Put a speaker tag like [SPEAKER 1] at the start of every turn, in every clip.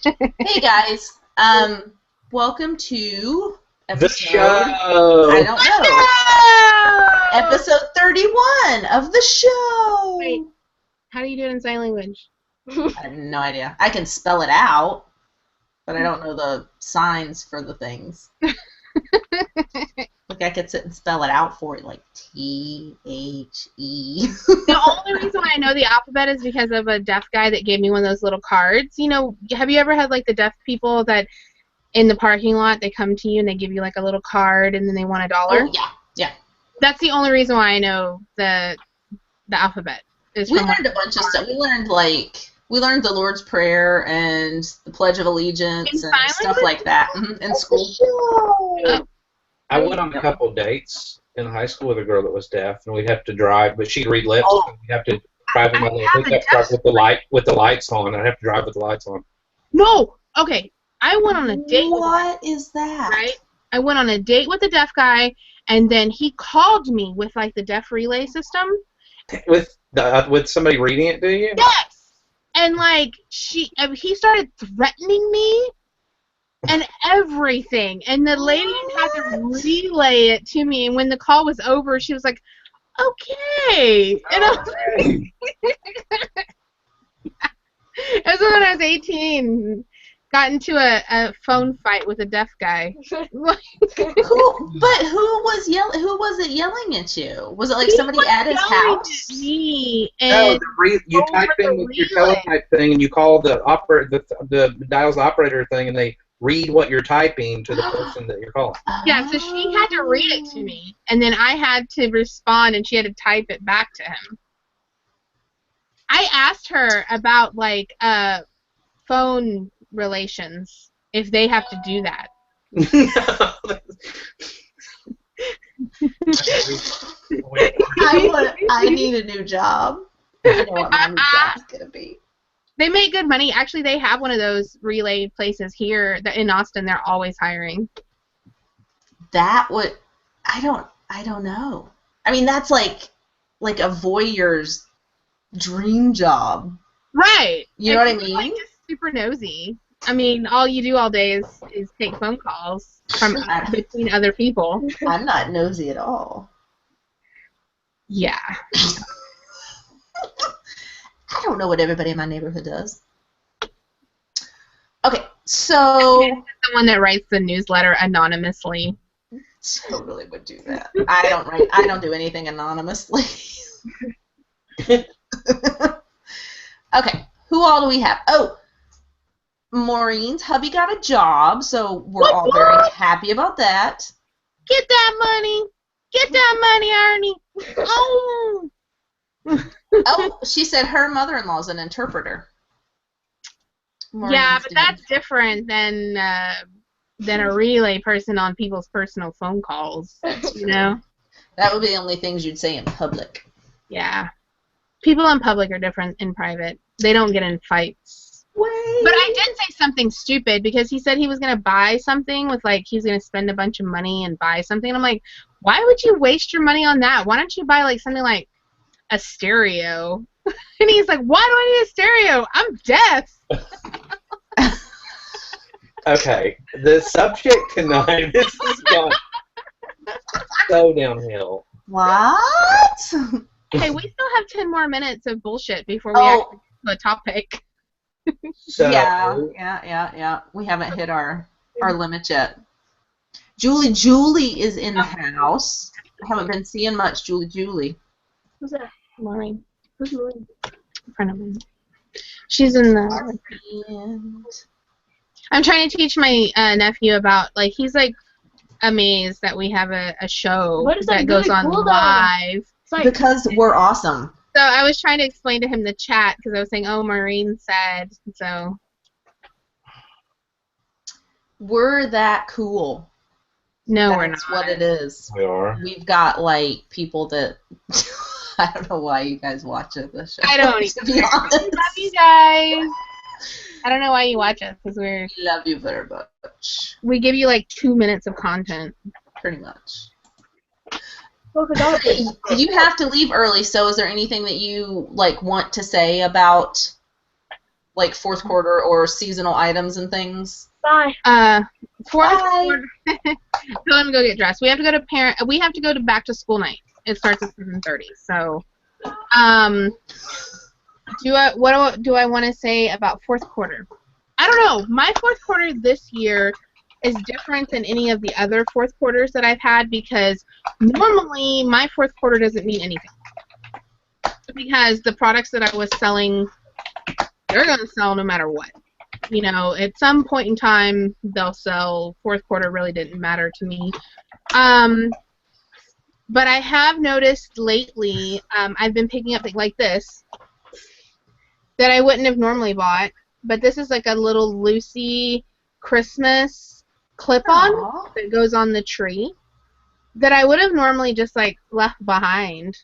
[SPEAKER 1] Hey guys, welcome to
[SPEAKER 2] The
[SPEAKER 1] episode,
[SPEAKER 2] show.
[SPEAKER 1] I don't know, episode 31 of the show.
[SPEAKER 3] Wait, how do you do it in sign language?
[SPEAKER 1] I have no idea. I can spell it out, but I don't know the signs for the things. Like I could sit and spell it out for you, like T-H-E.
[SPEAKER 3] The only reason why I know the alphabet is because of a deaf guy that gave me one of those little cards. You know, have you ever had like the deaf people that in the parking lot, they come to you and they give you like a little card and then they want $1?
[SPEAKER 1] Oh, yeah.
[SPEAKER 3] That's the only reason why I know the alphabet.
[SPEAKER 1] We learned a bunch of stuff. We learned the Lord's Prayer and the Pledge of Allegiance and stuff like that in school.
[SPEAKER 2] I went on a couple dates in high school with a girl that was deaf, and we'd have to drive, but she'd read lips.
[SPEAKER 1] Oh.
[SPEAKER 2] And we'd have to drive in my little pickup truck with the lights on. I'd have to drive with the lights on.
[SPEAKER 3] No, okay. I went on a date.
[SPEAKER 1] What is that?
[SPEAKER 3] Right? I went on a date with a deaf guy, and then he called me with like the deaf relay system.
[SPEAKER 2] With somebody reading it to you?
[SPEAKER 3] Yes. And like he started threatening me and everything, and the lady had to relay it to me. And when the call was over, she was like, "Okay." And I was like, it was when I was 18. Got into a phone fight with a deaf guy.
[SPEAKER 1] Who was it yelling at you? Was it like somebody at his house?
[SPEAKER 3] At me,
[SPEAKER 2] No,
[SPEAKER 3] and
[SPEAKER 2] you type in with your teletype thing, and you call the dials operator thing, and they read what you're typing to the person that you're calling.
[SPEAKER 3] yeah, so she had to read it to me, and then I had to respond, and she had to type it back to him. I asked her about like phone relations, if they have to do that.
[SPEAKER 1] I need a new job. I know what my new job's gonna be.
[SPEAKER 3] They make good money. Actually, they have one of those relay places here in Austin. They're always hiring.
[SPEAKER 1] That would, I don't know. I mean, that's like a voyeur's dream job.
[SPEAKER 3] Right.
[SPEAKER 1] You know what I mean?
[SPEAKER 3] Like just super nosy. I mean, all you do all day is take phone calls from between other people.
[SPEAKER 1] I'm not nosy at all.
[SPEAKER 3] Yeah.
[SPEAKER 1] I don't know what everybody in my neighborhood does. Okay, so
[SPEAKER 3] The one that writes the newsletter anonymously.
[SPEAKER 1] totally would do that. I don't do anything anonymously. Okay, who all do we have? Oh, Maureen's hubby got a job, so we're all very happy about that.
[SPEAKER 3] Get that money. Get that money, Ernie. Oh.
[SPEAKER 1] Oh, she said her mother-in-law's an interpreter.
[SPEAKER 3] Yeah, but that's different than a relay person on people's personal phone calls. You know?
[SPEAKER 1] That would be the only things you'd say in public.
[SPEAKER 3] Yeah. People in public are different in private. They don't get in fights.
[SPEAKER 1] Wait.
[SPEAKER 3] But I did say something stupid because he said he was going to buy something with, like, he's going to spend a bunch of money and buy something. And I'm like, why would you waste your money on that? Why don't you buy, like, something like a stereo? And he's like, why do I need a stereo? I'm deaf.
[SPEAKER 2] Okay, the subject tonight, this has gone so downhill.
[SPEAKER 1] What?
[SPEAKER 3] Hey, we still have 10 more minutes of bullshit before we actually get to the topic.
[SPEAKER 2] So,
[SPEAKER 1] Yeah. We haven't hit our limit yet. Julie is in the house. I haven't been seeing much Julie.
[SPEAKER 3] Who's that? Maureen. Who's Maureen? A friend of mine. She's in the...
[SPEAKER 1] And
[SPEAKER 3] I'm trying to teach my nephew about, like, he's, like, amazed that we have a show that goes on live.
[SPEAKER 1] because we're awesome.
[SPEAKER 3] So I was trying to explain to him the chat because I was saying, oh, Maureen said, so.
[SPEAKER 1] We're that cool.
[SPEAKER 3] No, we're not.
[SPEAKER 1] That's what it is.
[SPEAKER 2] we are.
[SPEAKER 1] We've got, like, people that... I don't know why you guys watch this show.
[SPEAKER 3] I don't
[SPEAKER 1] to be honest.
[SPEAKER 3] Love you guys. I don't know why you watch us because
[SPEAKER 1] Love you very much.
[SPEAKER 3] we give you like 2 minutes of content.
[SPEAKER 1] Pretty much. You have to leave early, so is there anything that you like want to say about like fourth quarter or seasonal items and things?
[SPEAKER 4] Bye.
[SPEAKER 3] Fourth
[SPEAKER 1] Bye.
[SPEAKER 3] quarter. Let me go get dressed. We have to go to We have to go to back to school night. It starts at 7:30. So, what do I want to say about fourth quarter? I don't know. My fourth quarter this year is different than any of the other fourth quarters that I've had because normally my fourth quarter doesn't mean anything. Because the products that I was selling, they're going to sell no matter what. You know, at some point in time, they'll sell. Fourth quarter really didn't matter to me. But I have noticed lately, I've been picking up things like this that I wouldn't have normally bought. But this is like a little Lucy Christmas clip-on
[SPEAKER 1] Aw.
[SPEAKER 3] that goes on the tree that I would have normally just like left behind.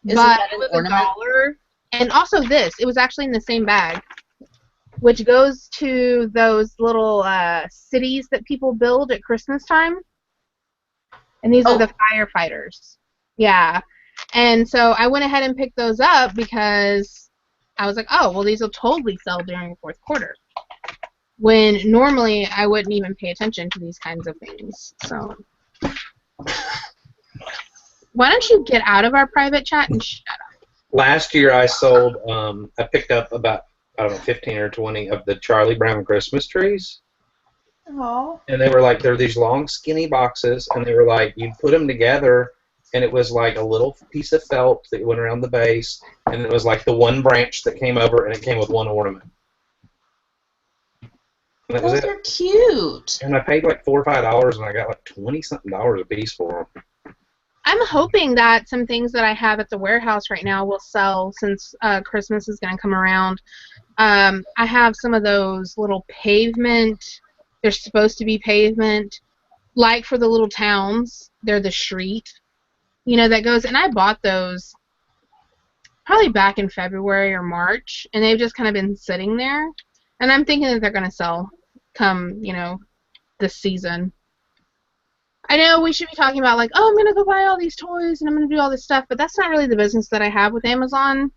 [SPEAKER 1] Isn't
[SPEAKER 3] But
[SPEAKER 1] that
[SPEAKER 3] it
[SPEAKER 1] an
[SPEAKER 3] was
[SPEAKER 1] ornament?
[SPEAKER 3] $1. And also this, it was actually in the same bag, which goes to those little cities that people build at Christmas time. And these are the firefighters. Yeah. And so I went ahead and picked those up because I was like, oh, well, these will totally sell during fourth quarter. When normally I wouldn't even pay attention to these kinds of things. So why don't you get out of our private chat and shut up?
[SPEAKER 2] Last year I sold, I picked up about, I don't know, 15 or 20 of the Charlie Brown Christmas trees.
[SPEAKER 1] Oh.
[SPEAKER 2] And they were like, they're these long, skinny boxes, and they were like, you'd put them together, and it was like a little piece of felt that went around the base, and it was like the one branch that came over, and it came with one ornament. And that was
[SPEAKER 1] Those
[SPEAKER 2] it.
[SPEAKER 1] are cute.
[SPEAKER 2] And I paid like $4 or $5, and I got like $20-something a piece for them.
[SPEAKER 3] I'm hoping that some things that I have at the warehouse right now will sell since Christmas is going to come around. I have some of those little pavement. They're supposed to be pavement. Like for the little towns, they're the street. You know, that goes, and I bought those probably back in February or March, and they've just kind of been sitting there. And I'm thinking that they're going to sell come, you know, this season. I know we should be talking about, like, oh, I'm going to go buy all these toys and I'm going to do all this stuff, but that's not really the business that I have with Amazon,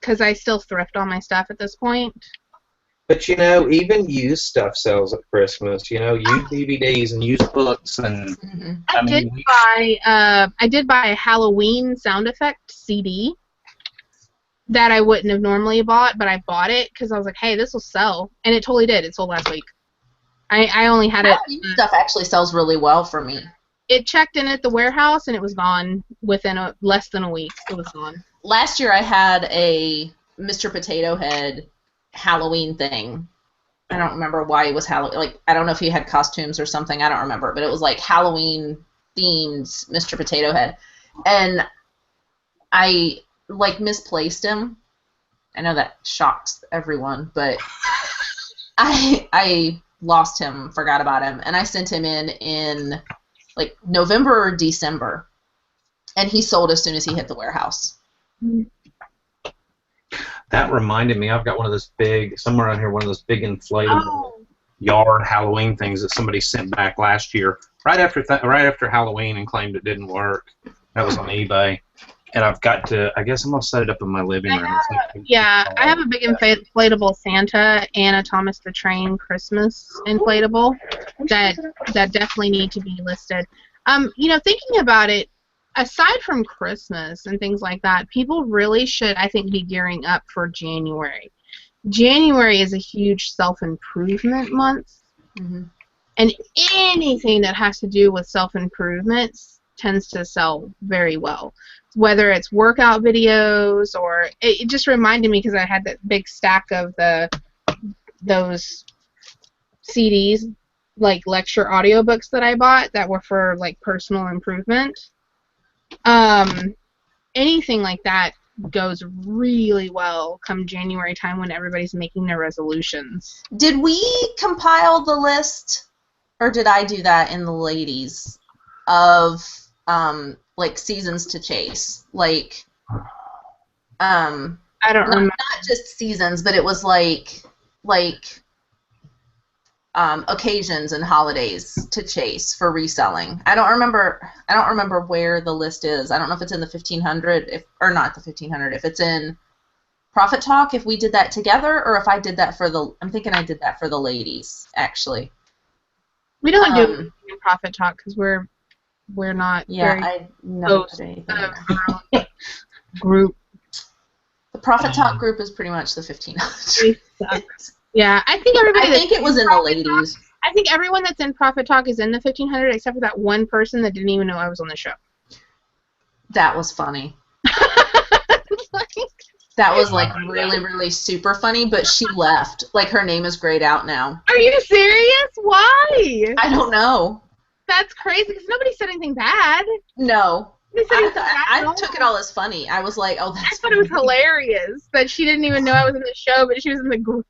[SPEAKER 3] because I still thrift all my stuff at this point.
[SPEAKER 2] But, you know, even used stuff sells at Christmas. You know, used DVDs and used books. And
[SPEAKER 3] I did buy a Halloween sound effect CD that I wouldn't have normally bought, but I bought it because I was like, hey, this will sell. And it totally did. It sold last week. I only had it.
[SPEAKER 1] Stuff actually sells really well for me.
[SPEAKER 3] It checked in at the warehouse, and it was gone within less than a week. It was gone.
[SPEAKER 1] Last year I had a Mr. Potato Head Halloween thing. I don't remember why it was Halloween. Like, I don't know if he had costumes or something. I don't remember. But it was like Halloween themed Mr. Potato Head. And I, like, misplaced him. I know that shocks everyone, but I lost him, forgot about him, and I sent him in like November or December, and he sold as soon as he hit the warehouse.
[SPEAKER 2] that reminded me, I've got one of those big, somewhere around here, one of those big inflatable yard Halloween things that somebody sent back last year, right after Halloween, and claimed it didn't work. That was on eBay. And I've got to, I guess I'm going to set it up in my living room.
[SPEAKER 3] I have a big inflatable Santa and a Thomas the Train Christmas inflatable that definitely need to be listed. You know, thinking about it, aside from Christmas and things like that, people really should, I think, be gearing up for January. January is a huge self-improvement month.
[SPEAKER 1] Mm-hmm.
[SPEAKER 3] And anything that has to do with self-improvement tends to sell very well. Whether it's workout videos or it just reminded me because I had that big stack of those CDs, like lecture audiobooks that I bought that were for like personal improvement. Anything like that goes really well come January time when everybody's making their resolutions.
[SPEAKER 1] Did we compile the list, or did I do that in the ladies, of like seasons to chase? Like,
[SPEAKER 3] I don't remember.
[SPEAKER 1] Not just seasons, but it was like occasions and holidays to chase for reselling. I don't remember where the list is. I don't know if it's in the 1500, or not the 1500. If it's in Profit Talk, if we did that together, or if I did that for the, I'm thinking I did that for the ladies, actually.
[SPEAKER 3] We don't do Profit Talk because we're not very
[SPEAKER 1] I never
[SPEAKER 3] close
[SPEAKER 1] put anything in there.
[SPEAKER 3] our own group.
[SPEAKER 1] The Profit Talk group is pretty much the 1500.
[SPEAKER 3] We suck. Yeah, I think everybody.
[SPEAKER 1] I think it was in the ladies.
[SPEAKER 3] I think everyone that's in Profit Talk is in the 1500, except for that one person that didn't even know I was on the show.
[SPEAKER 1] That was funny. That was like really, really super funny, but she left. Like her name is grayed out now.
[SPEAKER 3] Are you serious? Why?
[SPEAKER 1] I don't know.
[SPEAKER 3] That's crazy because nobody said anything bad.
[SPEAKER 1] No. I took it
[SPEAKER 3] all
[SPEAKER 1] all as funny. I was like, oh, that's
[SPEAKER 3] I thought it was hilarious that she didn't even know I was in the show, but she was in the group.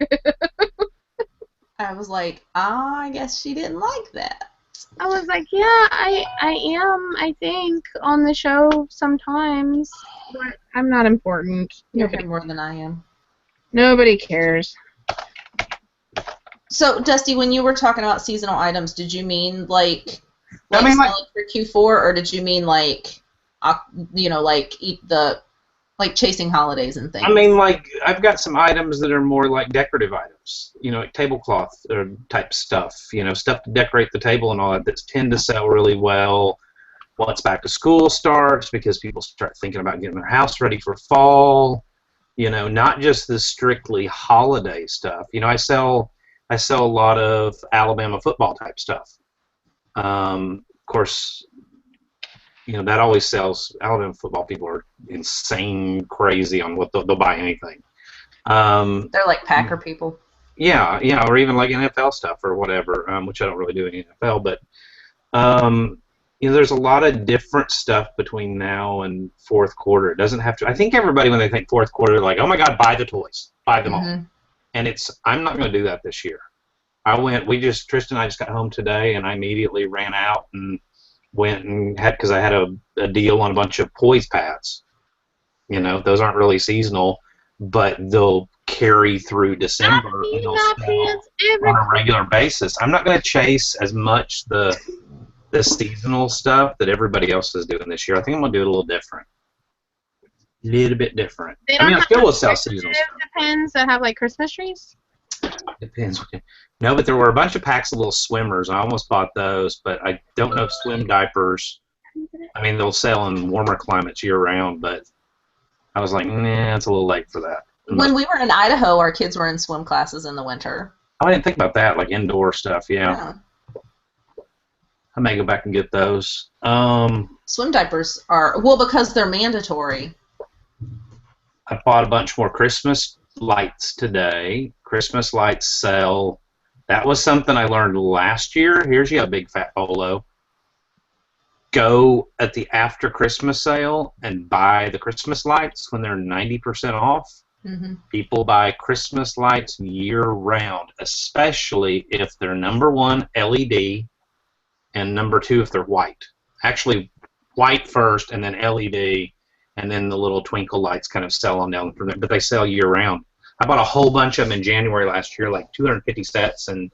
[SPEAKER 1] I was like, oh, I guess she didn't like that.
[SPEAKER 3] I was like, yeah, I am, I think, on the show sometimes, but I'm not important.
[SPEAKER 1] You're here more than I am.
[SPEAKER 3] Nobody cares.
[SPEAKER 1] So, Dusty, when you were talking about seasonal items, did you mean like
[SPEAKER 2] I mean, like
[SPEAKER 1] for Q4, or did you mean like, like like chasing holidays and things?
[SPEAKER 2] I mean, like, I've got some items that are more like decorative items, like tablecloth type stuff, stuff to decorate the table and all that tend to sell really well once back to school starts because people start thinking about getting their house ready for fall, not just the strictly holiday stuff. I sell a lot of Alabama football type stuff. Of course, that always sells. Alabama football people are insane crazy on what they'll buy anything.
[SPEAKER 1] They're like Packer people.
[SPEAKER 2] Yeah, or even like NFL stuff or whatever, which I don't really do in NFL, but there's a lot of different stuff between now and fourth quarter. It doesn't have to. I think everybody when they think fourth quarter, they're like, oh my God, buy the toys, buy them all. And I'm not going to do that this year. Tristan and I just got home today, and I immediately ran out and went and because I had a deal on a bunch of poise pads. Those aren't really seasonal, but they'll carry through December and they'll sell on a regular basis. I'm not going to chase as much the seasonal stuff that everybody else is doing this year. I think I'm going to do it a little different. A little bit different. I still will sell seasonal stuff.
[SPEAKER 3] Depends that have like Christmas trees?
[SPEAKER 2] Depends. No, but there were a bunch of packs of little swimmers. I almost bought those, but I don't know if swim diapers. They'll sell in warmer climates year-round, but I was like, nah, it's a little late for that.
[SPEAKER 1] When we were in Idaho, our kids were in swim classes in the winter.
[SPEAKER 2] Oh, I didn't think about that, like indoor stuff, yeah. I may go back and get those.
[SPEAKER 1] Swim diapers are, because they're mandatory.
[SPEAKER 2] I bought a bunch more Christmas lights today. Christmas lights sell. That was something I learned last year. Here's you a big fat bolo. Go at the after Christmas sale and buy the Christmas lights when they're 90% off. People buy Christmas lights year-round, especially if they're number one LED and number two if they're white. Actually, white first and then LED, and then the little twinkle lights kind of sell on down from there. But they sell year-round. I bought a whole bunch of them in January last year, like 250 sets, and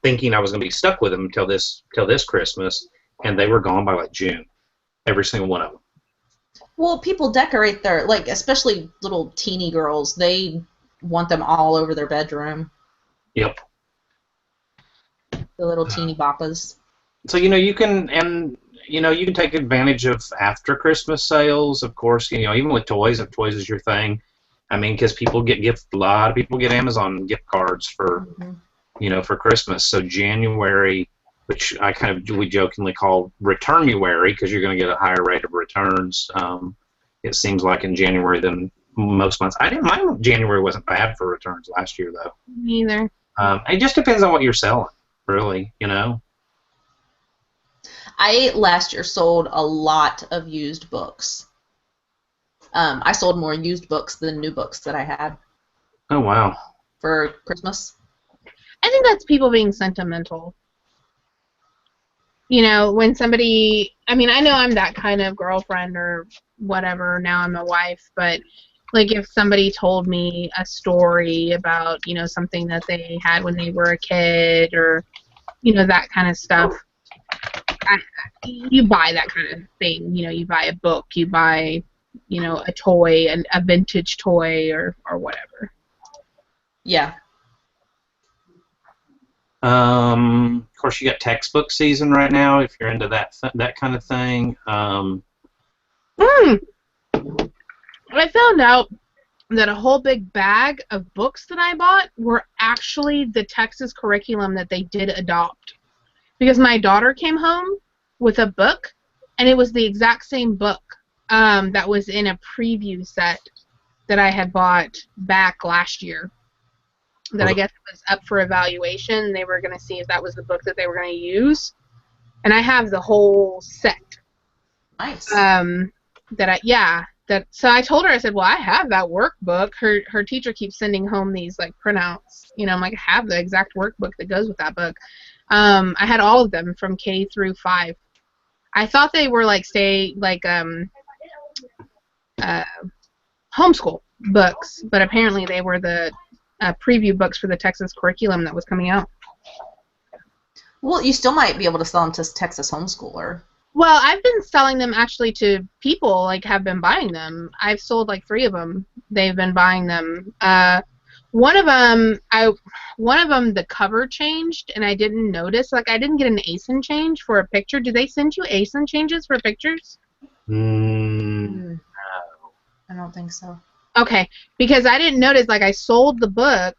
[SPEAKER 2] thinking I was going to be stuck with them until this Christmas, and they were gone by like June, every single one of them.
[SPEAKER 1] Well, people decorate their, especially little teeny girls, they want them all over their bedroom.
[SPEAKER 2] Yep.
[SPEAKER 1] The little teeny boppas.
[SPEAKER 2] So, you can take advantage of after Christmas sales, of course, even with toys, if toys is your thing. Because people get a lot of people get Amazon gift cards for, for Christmas. So January, which we jokingly call Returnuary, because you're going to get a higher rate of returns. It seems like in January than most months. I didn't mind January wasn't bad for returns last year though.
[SPEAKER 3] Neither.
[SPEAKER 2] It just depends on what you're selling, really.
[SPEAKER 1] I last year sold a lot of used books. I sold more used books than new books that I had.
[SPEAKER 2] Oh, wow.
[SPEAKER 1] For Christmas.
[SPEAKER 3] I think that's people being sentimental. When somebody, I know I'm that kind of girlfriend or whatever, now I'm a wife, but if somebody told me a story about, something that they had when they were a kid or, that kind of stuff, you buy that kind of thing. You buy a book, you buy you know, a toy, a vintage toy or whatever.
[SPEAKER 1] Yeah.
[SPEAKER 2] Of course, you got textbook season right now. If you're into that kind of thing.
[SPEAKER 3] I found out that a whole big bag of books that I bought were actually the Texas curriculum that they did adopt. Because my daughter came home with a book, and it was the exact same book that was in a preview set that I had bought back last year. That I guess was up for evaluation. They were going to see if that was the book that they were going to use. And I have the whole set.
[SPEAKER 1] Nice.
[SPEAKER 3] So I told her, I said, well, I have that workbook. Her teacher keeps sending home these like printouts. You know, I'm like, I have the exact workbook that goes with that book. I had all of them from K through 5. I thought they were like homeschool books, but apparently they were the preview books for the Texas curriculum that was coming out.
[SPEAKER 1] Well, you still might be able to sell them to Texas homeschooler.
[SPEAKER 3] Well, I've been selling them actually to people, like, have been buying them. I've sold like 3 of them. They've been buying them. One of them, the cover changed, and I didn't notice. Like, I didn't get an ASIN change for a picture. Do they send you ASIN changes for pictures?
[SPEAKER 1] I don't think so.
[SPEAKER 3] Okay, because I didn't notice. Like, I sold the book,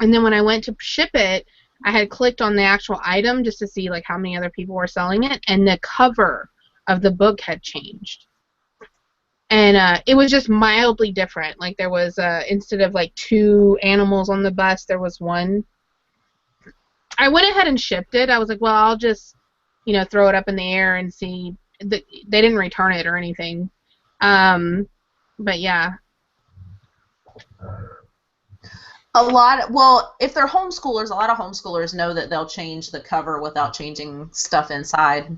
[SPEAKER 3] and then when I went to ship it, I had clicked on the actual item just to see like how many other people were selling it, and the cover of the book had changed. And it was just mildly different. Like, there was, instead of like 2 animals on the bus, there was 1. I went ahead and shipped it. I was like, well, I'll just, you know, throw it up in the air and see. They didn't return it or anything. But yeah.
[SPEAKER 1] If they're homeschoolers, a lot of homeschoolers know that they'll change the cover without changing stuff inside.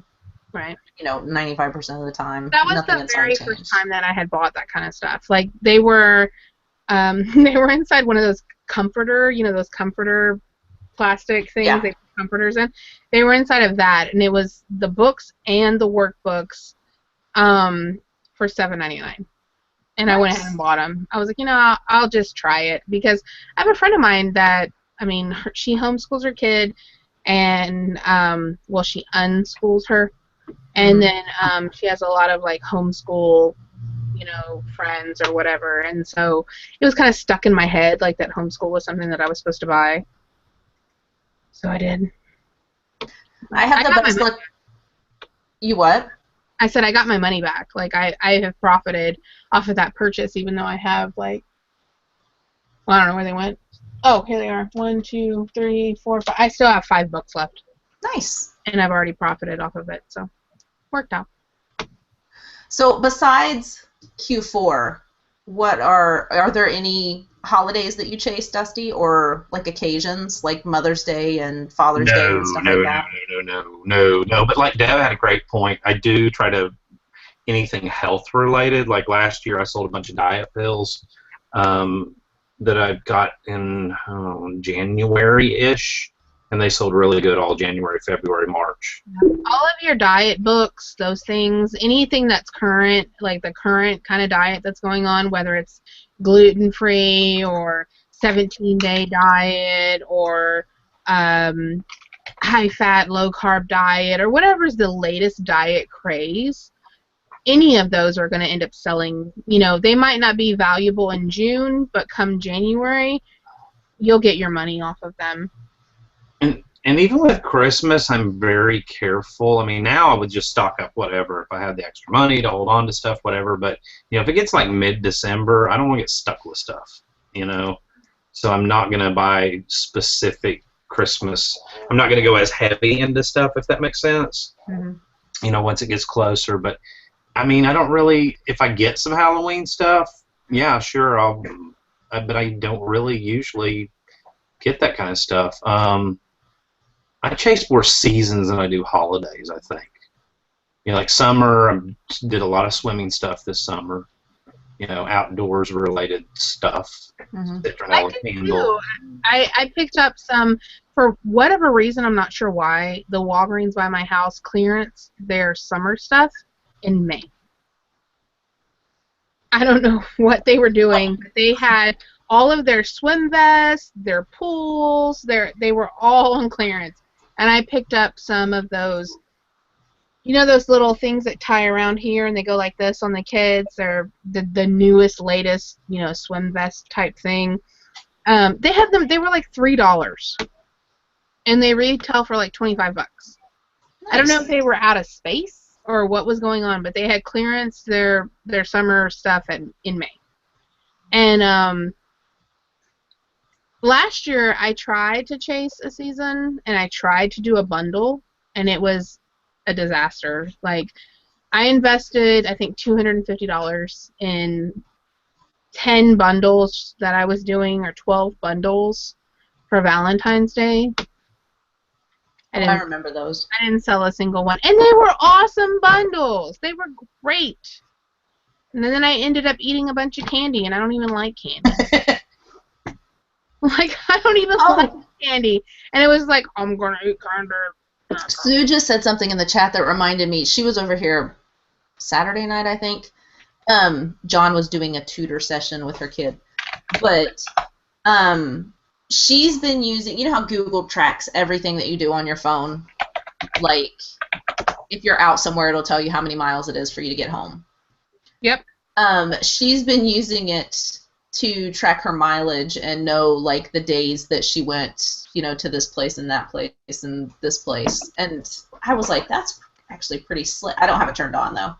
[SPEAKER 3] Right.
[SPEAKER 1] You know, 95% of the time.
[SPEAKER 3] That was the very first time that I had bought that kind of stuff. Like, they were inside one of those comforter, you know, those comforter plastic things they put comforters in. They were inside of that, and it was the books and the workbooks for $7.99. And nice. I went ahead and bought them. I was like, you know, I'll just try it, because I have a friend of mine that, I mean, she homeschools her kid, and, she unschools her, and then she has a lot of, like, homeschool, you know, friends or whatever, and so it was kind of stuck in my head, like, that homeschool was something that I was supposed to buy. So I did.
[SPEAKER 1] I have the best look. You what?
[SPEAKER 3] I said I got my money back. Like, I have profited off of that purchase, even though I have, like, well, I don't know where they went. Oh, here they are. 1, 2, 3, 4, 5. I still have 5 books left.
[SPEAKER 1] Nice.
[SPEAKER 3] And I've already profited off of it, so worked out.
[SPEAKER 1] So besides Q4, are there any holidays that you chase, Dusty, or like occasions like Mother's Day and Father's Day and stuff like that?
[SPEAKER 2] No. But like Deb had a great point. I do try to anything health related. Like last year, I sold a bunch of diet pills that I got in January-ish, and they sold really good all January, February, March.
[SPEAKER 3] All of your diet books, those things, anything that's current, like the current kind of diet that's going on, whether it's gluten-free or 17-day diet or high-fat, low-carb diet or whatever's the latest diet craze, any of those are going to end up selling. You know, they might not be valuable in June, but come January, you'll get your money off of them.
[SPEAKER 2] And even with Christmas, I'm very careful. I mean, now I would just stock up whatever if I had the extra money to hold on to stuff, whatever. But, you know, if it gets like mid-December, I don't want to get stuck with stuff, you know. So I'm not going to buy specific Christmas. I'm not going to go as heavy into stuff, if that makes sense, you know, once it gets closer. But, I mean, I don't really, if I get some Halloween stuff, yeah, sure, but I don't really usually get that kind of stuff. I chase more seasons than I do holidays, I think. You know, like summer, I did a lot of swimming stuff this summer. You know, outdoors related stuff.
[SPEAKER 3] I did too. I picked up some, for whatever reason, I'm not sure why, the Walgreens by my house clearance their summer stuff in May. I don't know what they were doing, but they had all of their swim vests, their pools, they were all on clearance. And I picked up some of those, you know, those little things that tie around here and they go like this on the kids. They're the newest, latest, you know, swim vest type thing. They had them. They were like $3, and they retail for like $25. Nice. I don't know if they were out of space or what was going on, but they had clearance their summer stuff in May. And last year I tried to chase a season and I tried to do a bundle, and it was a disaster. Like, I invested, I think, $250 in 10 bundles that I was doing, or 12 bundles for Valentine's Day.
[SPEAKER 1] I remember those.
[SPEAKER 3] I didn't sell a single one. And they were awesome bundles. They were great. And then I ended up eating a bunch of candy, and I don't even like candy. Like, I don't even like candy. And it was like, I'm going to eat candy.
[SPEAKER 1] Sue just said something in the chat that reminded me. She was over here Saturday night, I think. John was doing a tutor session with her kid. But she's been using, you know how Google tracks everything that you do on your phone? Like, if you're out somewhere, it'll tell you how many miles it is for you to get home.
[SPEAKER 3] Yep.
[SPEAKER 1] She's been using it to track her mileage and know, like, the days that she went, you know, to this place and that place and this place. And I was like, that's actually pretty slick. I don't have it turned on, though.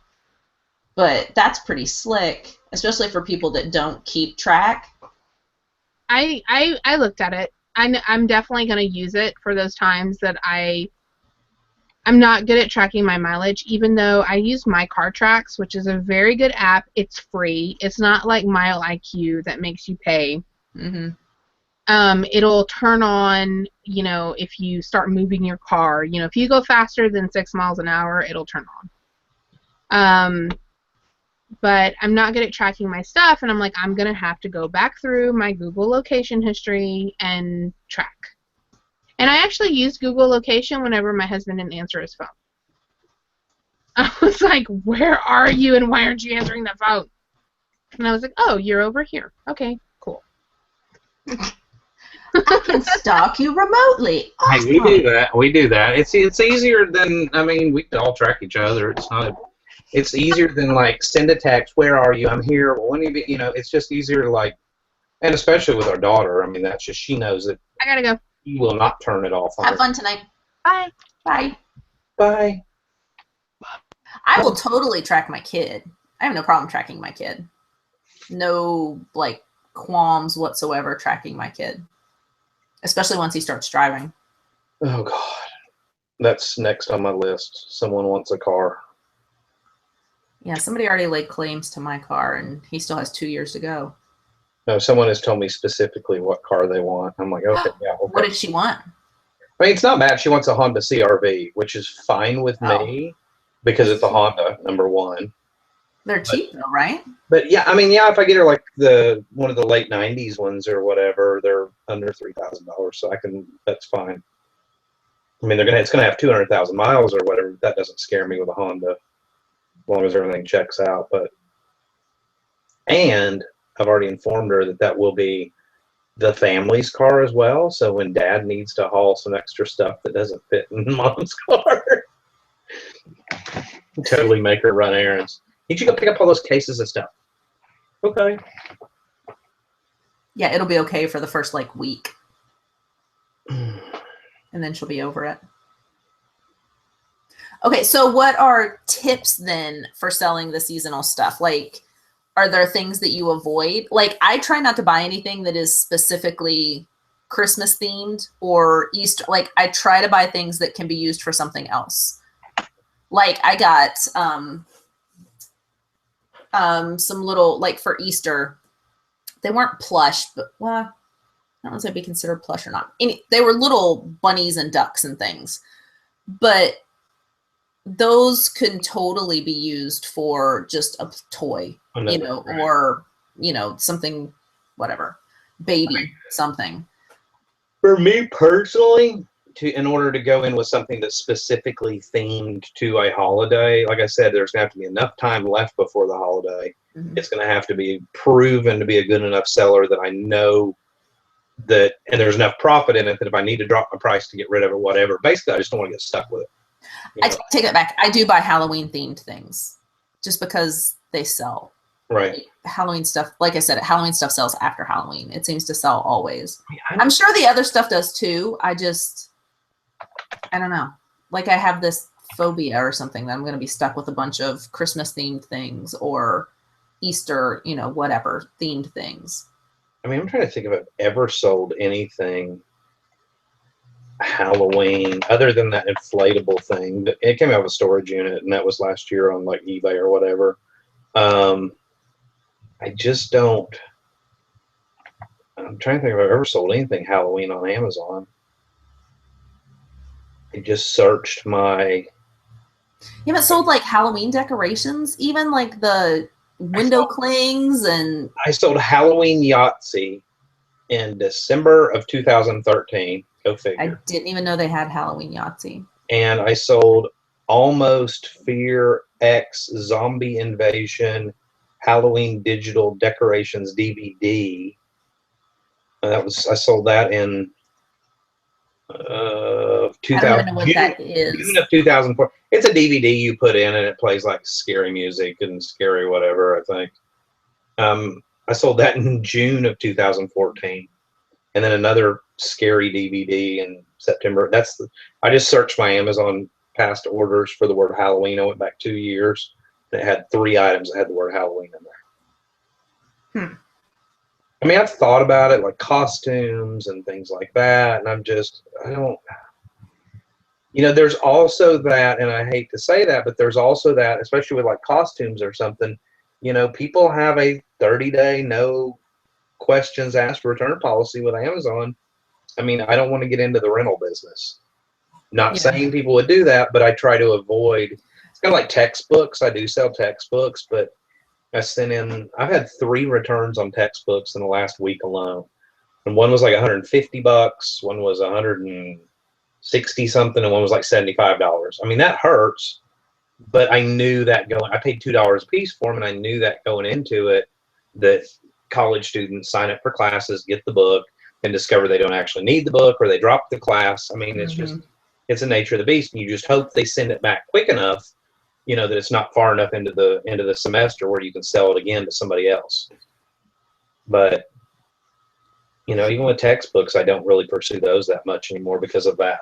[SPEAKER 1] But that's pretty slick, especially for people that don't keep track.
[SPEAKER 3] I looked at it. I'm definitely going to use it for those times that I'm not good at tracking my mileage, even though I use My Car Tracks, which is a very good app. It's free. It's not like Mile IQ that makes you pay. Mm-hmm. It'll turn on, you know, if you start moving your car. You know, if you go faster than 6 miles an hour, it'll turn on. But I'm not good at tracking my stuff, and I'm like, I'm going to have to go back through my Google location history and track. And I actually used Google location whenever my husband didn't answer his phone. I was like, where are you, and why aren't you answering the phone? And I was like, oh, you're over here. Okay, cool.
[SPEAKER 1] I can stalk you remotely. Awesome.
[SPEAKER 2] Hey, we do that. We do that. It's easier than, I mean, we can all track each other. It's easier than, like, send a text, where are you? I'm here. Well, when you know, it's just easier to, like, and especially with our daughter, I mean, that's just, she knows that
[SPEAKER 3] I gotta go.
[SPEAKER 2] you will not turn it off on
[SPEAKER 1] Have
[SPEAKER 2] her.
[SPEAKER 1] fun tonight.
[SPEAKER 3] Bye.
[SPEAKER 1] Bye.
[SPEAKER 2] Bye.
[SPEAKER 1] I will totally track my kid. I have no problem tracking my kid. No, like, qualms whatsoever tracking my kid. Especially once he starts driving.
[SPEAKER 2] Oh, God. That's next on my list. Someone wants a car.
[SPEAKER 1] Yeah, somebody already laid claims to my car, and he still has 2 years to go.
[SPEAKER 2] No, someone has told me specifically what car they want. I'm like, okay, yeah. Okay.
[SPEAKER 1] What did she want?
[SPEAKER 2] I mean, it's not bad. She wants a Honda CR-V, which is fine with me because it's a Honda, number one.
[SPEAKER 1] They're cheap, though, right?
[SPEAKER 2] But yeah, I mean, yeah, if I get her like one of the late '90s ones or whatever, they're under $3,000, so that's fine. I mean, it's gonna have 200,000 miles or whatever. That doesn't scare me with a Honda, as long as everything checks out. And I've already informed her that will be the family's car as well. So when Dad needs to haul some extra stuff that doesn't fit in Mom's car, totally make her run errands. Need you go pick up all those cases of stuff. Okay.
[SPEAKER 1] Yeah, it'll be okay for the first, like, week. And then she'll be over it. Okay, so what are tips then for selling the seasonal stuff? Like, are there things that you avoid? Like, I try not to buy anything that is specifically Christmas themed or Easter. Like, I try to buy things that can be used for something else. Like, I got some little, like, for Easter, they weren't plush, but, well, I don't know if they'd be considered plush or not. They were little bunnies and ducks and things. But those can totally be used for just a toy, you know, or, you know, something, whatever, baby, something.
[SPEAKER 2] For me personally, in order to go in with something that's specifically themed to a holiday, like I said, there's going to have to be enough time left before the holiday
[SPEAKER 1] Mhm.
[SPEAKER 2] It's going to have to be proven to be a good enough seller that I know that, and there's enough profit in it that if I need to drop my price to get rid of it, whatever. Basically, I just don't want to get stuck with it.
[SPEAKER 1] I take that back. I do buy Halloween themed things just because they sell.
[SPEAKER 2] Right.
[SPEAKER 1] Like, Halloween stuff, like I said, Halloween stuff sells after Halloween. It seems to sell always. I'm sure the other stuff does too. I don't know. Like, I have this phobia or something that I'm going to be stuck with a bunch of Christmas themed things or Easter, whatever themed things.
[SPEAKER 2] I mean, I'm trying to think if I've ever sold anything Halloween other than that inflatable thing. It came out of a storage unit, and that was last year on like eBay or whatever. I just don't. I'm trying to think if I've ever sold anything Halloween on Amazon. I just searched my.
[SPEAKER 1] You haven't sold like Halloween decorations, even like the window clings and.
[SPEAKER 2] I sold Halloween Yahtzee in December of 2013. Go figure.
[SPEAKER 1] I didn't even know they had Halloween Yahtzee.
[SPEAKER 2] And I sold Almost Fear X Zombie Invasion Halloween Digital Decorations DVD. I sold that in 2000.
[SPEAKER 1] I don't even know what that is.
[SPEAKER 2] June of 2004. It's a DVD you put in and it plays like scary music and scary whatever, I think. I sold that in June of 2014. And then another scary DVD in September. I just searched my Amazon past orders for the word Halloween. I went back 2 years. And it had 3 items that had the word Halloween in there. I mean, I've thought about it, like costumes and things like that, and there's also that, and I hate to say that, but there's also that, especially with like costumes or something, people have a 30-day no questions asked return policy with Amazon. I mean, I don't want to get into the rental business. Not saying people would do that, but I try to avoid. It's kind of like textbooks. I do sell textbooks, but I've had 3 returns on textbooks in the last week alone. And one was like $150, one was $160 something, and one was like $75. I mean, that hurts, but I knew that I paid $2 a piece for them, and I knew that going into it, that college students sign up for classes, get the book, and discover they don't actually need the book, or they drop the class. I mean, it's the nature of the beast, and you just hope they send it back quick enough, that it's not far enough into the semester where you can sell it again to somebody else. But even with textbooks, I don't really pursue those that much anymore because of that.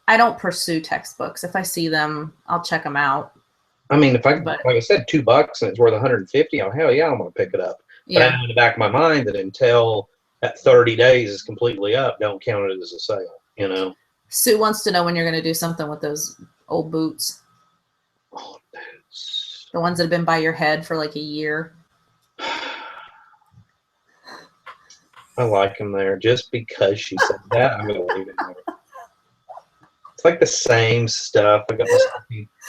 [SPEAKER 1] I don't pursue textbooks. If I see them, I'll check them out.
[SPEAKER 2] I mean, like I said, $2 and it's worth $150, oh hell yeah, I'm gonna pick it up. But I know in the back of my mind that until that 30 days is completely up, don't count it as a sale.
[SPEAKER 1] Sue wants to know when you're going to do something with those old boots.
[SPEAKER 2] Old boots.
[SPEAKER 1] The ones that have been by your head for like a year.
[SPEAKER 2] I like them there. Just because she said that, I'm going to leave it there. It's like the same stuff. I got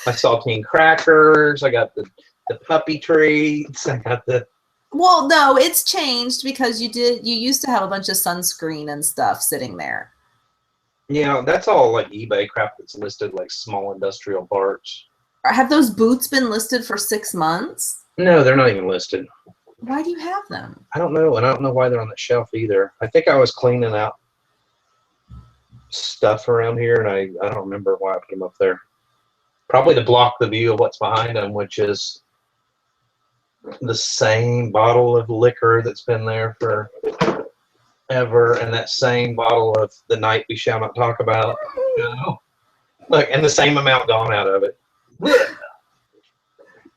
[SPEAKER 2] my saltine crackers. I got the puppy treats. I got the...
[SPEAKER 1] Well, no, it's changed because you used to have a bunch of sunscreen and stuff sitting there.
[SPEAKER 2] Yeah, that's all like eBay crap that's listed like small industrial parts.
[SPEAKER 1] Have those boots been listed for 6 months?
[SPEAKER 2] No, they're not even listed.
[SPEAKER 1] Why do you have them?
[SPEAKER 2] I don't know, and I don't know why they're on the shelf either. I think I was cleaning out stuff around here, and I don't remember why I put them up there. Probably to block the view of what's behind them, which is the same bottle of liquor that's been there for ever, and that same bottle of The Night We Shall Not Talk About. Look, and the same amount gone out of it.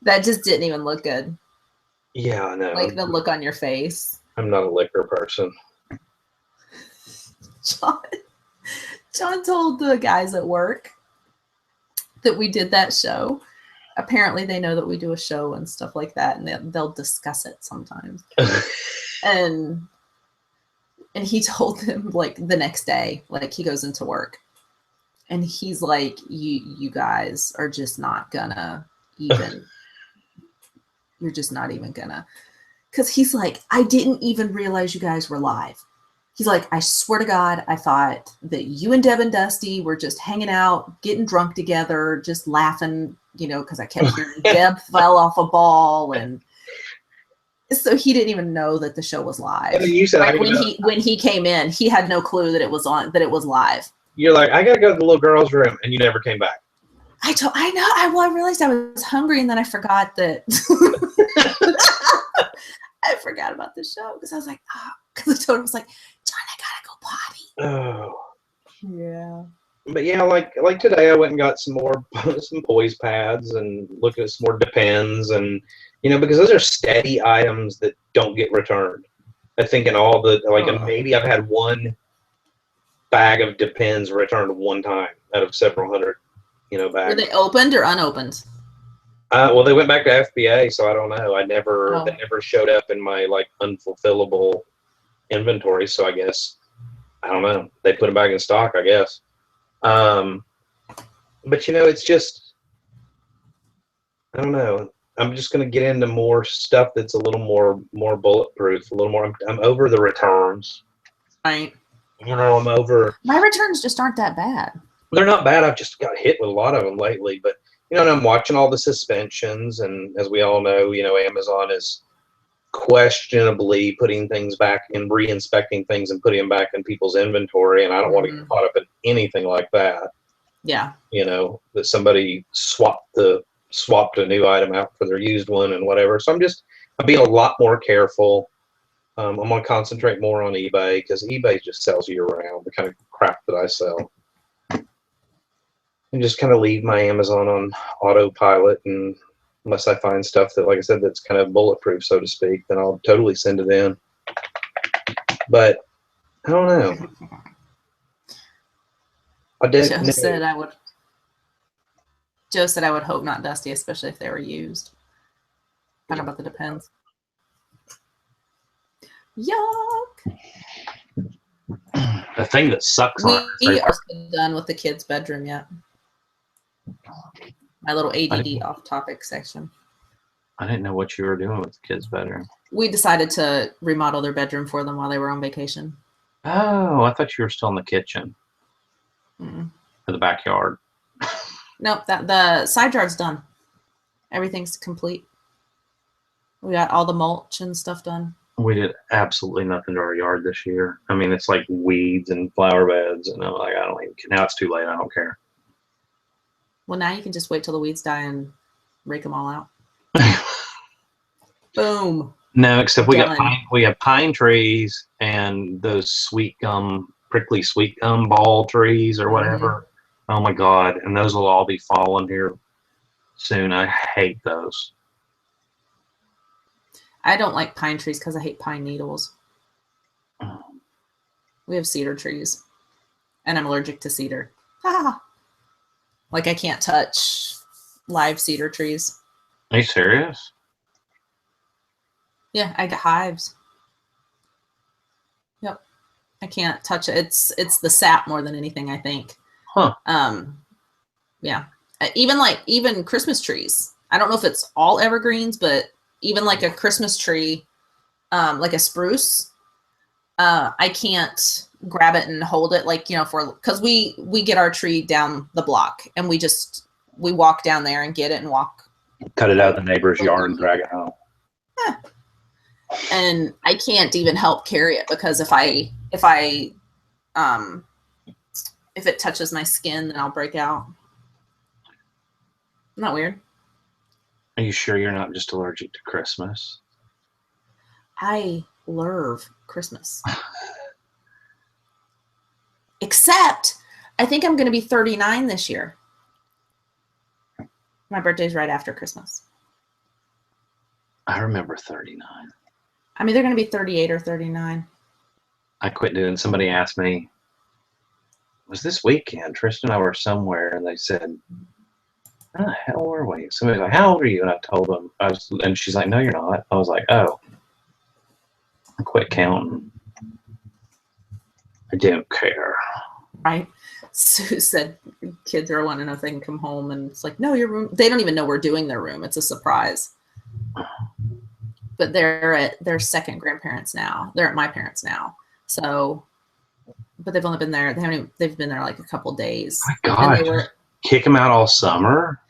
[SPEAKER 1] That just didn't even look good.
[SPEAKER 2] Yeah, I know.
[SPEAKER 1] Like the look on your face.
[SPEAKER 2] I'm not a liquor person.
[SPEAKER 1] John told the guys at work that we did that show. Apparently they know that we do a show and stuff like that, and they'll discuss it sometimes. and he told them like the next day, like he goes into work, and he's like, you guys are just not gonna even, you're just not even gonna, because he's like, I didn't even realize you guys were live. He's like, I swear to God, I thought that you and Deb and Dusty were just hanging out, getting drunk together, just laughing you know, because I kept hearing Deb fell off a ball, and so he didn't even know that the show was live.
[SPEAKER 2] And then you said,
[SPEAKER 1] like when he came in, he had no clue that it was live.
[SPEAKER 2] You're like, I gotta go to the little girl's room, and you never came back.
[SPEAKER 1] I know. I realized I was hungry, and then I forgot that. I forgot about the show because I was like, because the totem was like, John, I gotta go potty.
[SPEAKER 2] Oh.
[SPEAKER 1] Yeah.
[SPEAKER 2] But yeah, like today, I went and got some poise pads and looking at some more Depends, and you know, because those are steady items that don't get returned. I think in all the maybe I've had one bag of Depends returned one time out of several hundred, you know, bags.
[SPEAKER 1] Were they opened or unopened?
[SPEAKER 2] Well, they went back to FBA, so I don't know. They never showed up in my like unfulfillable inventory, so I guess I don't know. They put them back in stock, I guess. But you know, it's just, I don't know. I'm just going to get into more stuff that's a little more bulletproof, a little more. I'm over the returns.
[SPEAKER 1] Right.
[SPEAKER 2] You know, I'm over.
[SPEAKER 1] My returns just aren't that bad.
[SPEAKER 2] They're not bad. I've just got hit with a lot of them lately, but you know, and I'm watching all the suspensions, and as we all know, you know, Amazon is questionably putting things back and re-inspecting things and putting them back in people's inventory, and I don't want to get caught up in anything like that.
[SPEAKER 1] Yeah.
[SPEAKER 2] You know, that somebody swapped a new item out for their used one and whatever. So I'm being a lot more careful. I'm going to concentrate more on eBay because eBay just sells year round, the kind of crap that I sell. And just kind of leave my Amazon on autopilot, and unless I find stuff that, like I said, that's kind of bulletproof, so to speak, then I'll totally send it in. But I don't know.
[SPEAKER 1] Joe said I would hope not dusty, especially if they were used. I don't know about the Depends. Yuck.
[SPEAKER 2] The thing that sucks
[SPEAKER 1] we are done with the kids' bedroom yet. My little ADD off-topic section.
[SPEAKER 2] I didn't know what you were doing with the kids' bedroom.
[SPEAKER 1] We decided to remodel their bedroom for them while they were on vacation.
[SPEAKER 2] Oh, I thought you were still in the kitchen. For the backyard.
[SPEAKER 1] Nope, the side yard's done. Everything's complete. We got all the mulch and stuff done.
[SPEAKER 2] We did absolutely nothing to our yard this year. I mean, it's like weeds and flower beds, and I'm like, I don't even care. Now it's too late. I don't care.
[SPEAKER 1] Well, now you can just wait till the weeds die and rake them all out. Boom.
[SPEAKER 2] No, except we have pine trees and those prickly sweet gum ball trees or whatever. Oh my God. And those will all be falling here soon. I hate those.
[SPEAKER 1] I don't like pine trees because I hate pine needles. We have cedar trees, and I'm allergic to cedar. Like I can't touch live cedar trees.
[SPEAKER 2] Are you serious?
[SPEAKER 1] Yeah, I get hives. Yep, I can't touch it. It's the sap more than anything, I think.
[SPEAKER 2] Huh.
[SPEAKER 1] Yeah. Even Christmas trees. I don't know if it's all evergreens, but even like a Christmas tree, like a spruce, I can't grab it and hold it, like, you know, because we get our tree down the block, and we walk down there and get it and walk.
[SPEAKER 2] Cut it out of the neighbor's yard and drag it home.
[SPEAKER 1] Yeah. And I can't even help carry it because if it touches my skin, then I'll break out. Isn't that weird?
[SPEAKER 2] Are you sure you're not just allergic to Christmas?
[SPEAKER 1] I love Christmas. Except, I think I'm going to be 39 this year. My birthday's right after Christmas.
[SPEAKER 2] I remember 39.
[SPEAKER 1] I'm either going to be 38 or 39.
[SPEAKER 2] I quit doing. Somebody asked me, was this weekend? Tristan and I were somewhere, and they said, "How the hell were we?" Somebody's like, "How old are you?" And I told them, and she's like, "No, you're not." I was like, "Oh." I quit counting. I didn't care.
[SPEAKER 1] Right. Sue said kids are wanting to know if they can come home, and it's like, no, your room. They don't even know we're doing their room. It's a surprise. But they're at their second grandparents now. They're at my parents now. So, but they've only been there. They've been there like a couple days.
[SPEAKER 2] My God, kick them out all summer.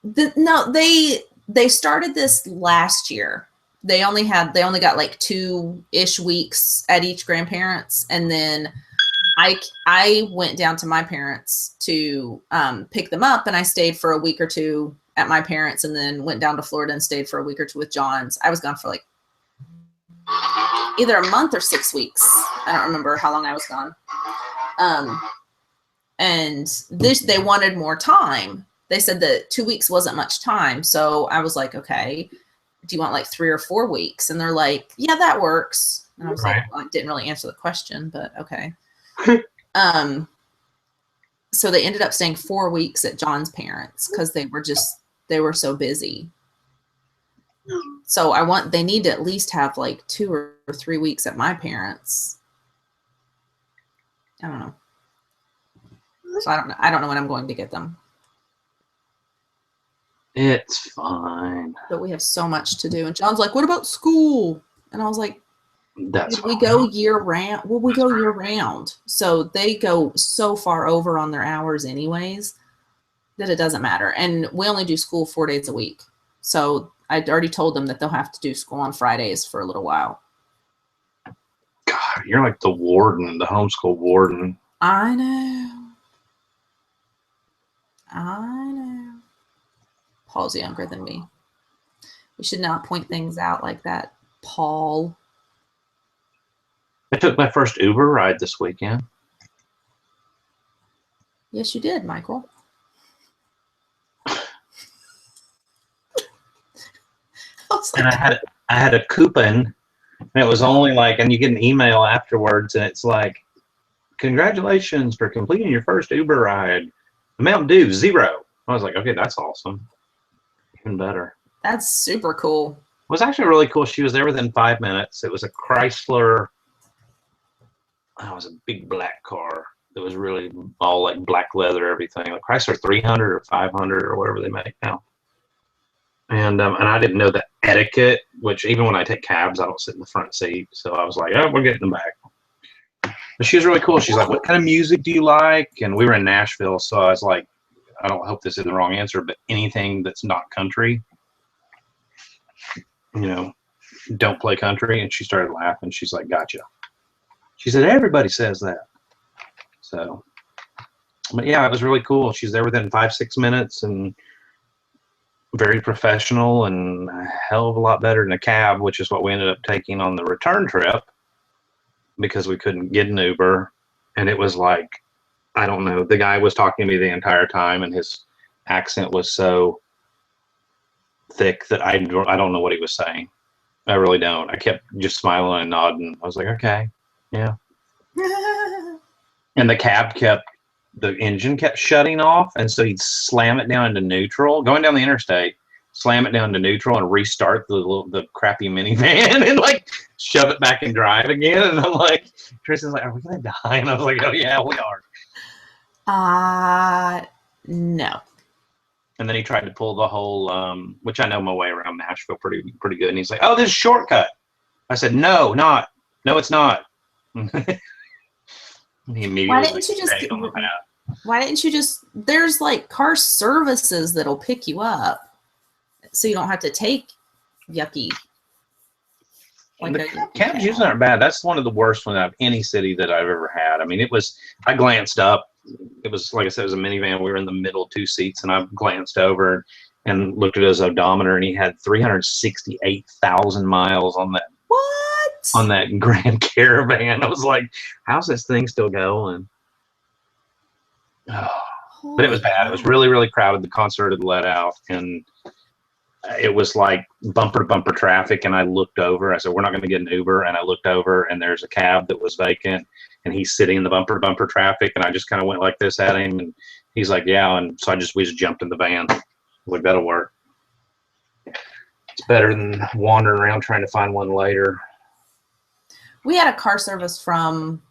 [SPEAKER 1] No, they started this last year. They only got like 2-ish weeks at each grandparents, and then I went down to my parents to pick them up, and I stayed for a week or two at my parents, and then went down to Florida and stayed for a week or two with John's. I was gone for like either a month or 6 weeks. I don't remember how long I was gone. And they wanted more time. They said that 2 weeks wasn't much time. So I was like, okay, do you want like 3 or 4 weeks? And they're like, yeah, that works. And I was like, well, I didn't really answer the question, but okay. So they ended up staying 4 weeks at John's parents because they were so busy. So they need to at least have like 2 or 3 weeks at my parents. I don't know. So I don't know when I'm going to get them.
[SPEAKER 2] It's fine.
[SPEAKER 1] But we have so much to do. And John's like, what about school? And I was like, we go year round. Well, we go year round. So they go so far over on their hours anyways that it doesn't matter. And we only do school 4 days a week. So I'd already told them that they'll have to do school on Fridays for a little while.
[SPEAKER 2] God, you're like the warden, the homeschool warden.
[SPEAKER 1] I know. Paul's younger than me. We should not point things out like that, Paul.
[SPEAKER 2] I took my first Uber ride this weekend.
[SPEAKER 1] Yes, you did, Michael.
[SPEAKER 2] And I had a coupon, and it was only like, and you get an email afterwards, and it's like, congratulations for completing your first Uber ride. Amount due, 0. I was like, okay, that's awesome. Even better.
[SPEAKER 1] That's super cool.
[SPEAKER 2] It was actually really cool. She was there within 5 minutes. It was a Chrysler. It was a big black car. It was really all like black leather, everything. Like Chrysler 300 or 500 or whatever they make now. And I didn't know the etiquette, which even when I take cabs, I don't sit in the front seat. So I was like, oh, we're getting them back. But she was really cool. She's like, what kind of music do you like? And we were in Nashville, so I was like, I don't hope this is the wrong answer, but anything that's not country, don't play country. And she started laughing. She's like, gotcha. She said, everybody says that. So, but yeah, it was really cool. She's there within 5-6 minutes and very professional and a hell of a lot better than a cab, which is what we ended up taking on the return trip because we couldn't get an Uber. And it was like, I don't know, the guy was talking to me the entire time and his accent was so thick that I don't know what he was saying. I really don't. I kept just smiling and nodding. I was like, okay, yeah. And the engine kept shutting off, and so he'd slam it down into neutral, going down the interstate, slam it down to neutral and restart the crappy minivan and like shove it back and drive again. And I'm like, Tristan's like, are we gonna die? And I was like, oh yeah, we are.
[SPEAKER 1] No. And
[SPEAKER 2] then he tried to pull the whole, which I know my way around Nashville pretty good. And he's like, oh, this is a shortcut. I said, no, it's not. He immediately
[SPEAKER 1] why didn't you just, there's like car services that'll pick you up so you don't have to take yucky.
[SPEAKER 2] Like cabs usually aren't bad. That's one of the worst ones out of any city that I've ever had. I mean, I glanced up. It was, like I said, it was a minivan. We were in the middle 2 seats, and I glanced over and looked at his odometer, and he had 368,000 miles on that.
[SPEAKER 1] What?
[SPEAKER 2] On that Grand Caravan. I was like, how's this thing still going? Oh, but it was bad. It was really, really crowded. The concert had let out, and it was like bumper to bumper traffic. And I looked over. I said, we're not going to get an Uber. And I looked over, and there's a cab that was vacant, and he's sitting in the bumper to bumper traffic. And I just kind of went like this at him, and he's like, yeah. And so we just jumped in the van. Like, that'll work. It's better than wandering around trying to find one later.
[SPEAKER 1] We had a car service from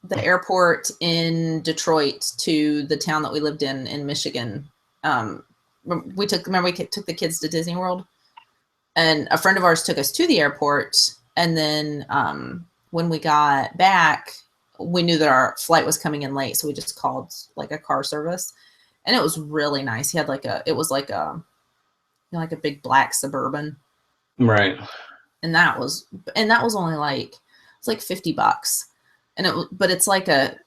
[SPEAKER 1] the airport in Detroit to the town that we lived in Michigan. We took the kids to Disney World, and a friend of ours took us to the airport. And then when we got back, we knew that our flight was coming in late, so we just called like a car service. and it was really nice. He had it was like a, like a big black Suburban.
[SPEAKER 2] Right.
[SPEAKER 1] And that was only like, it's like $50. But it's like a,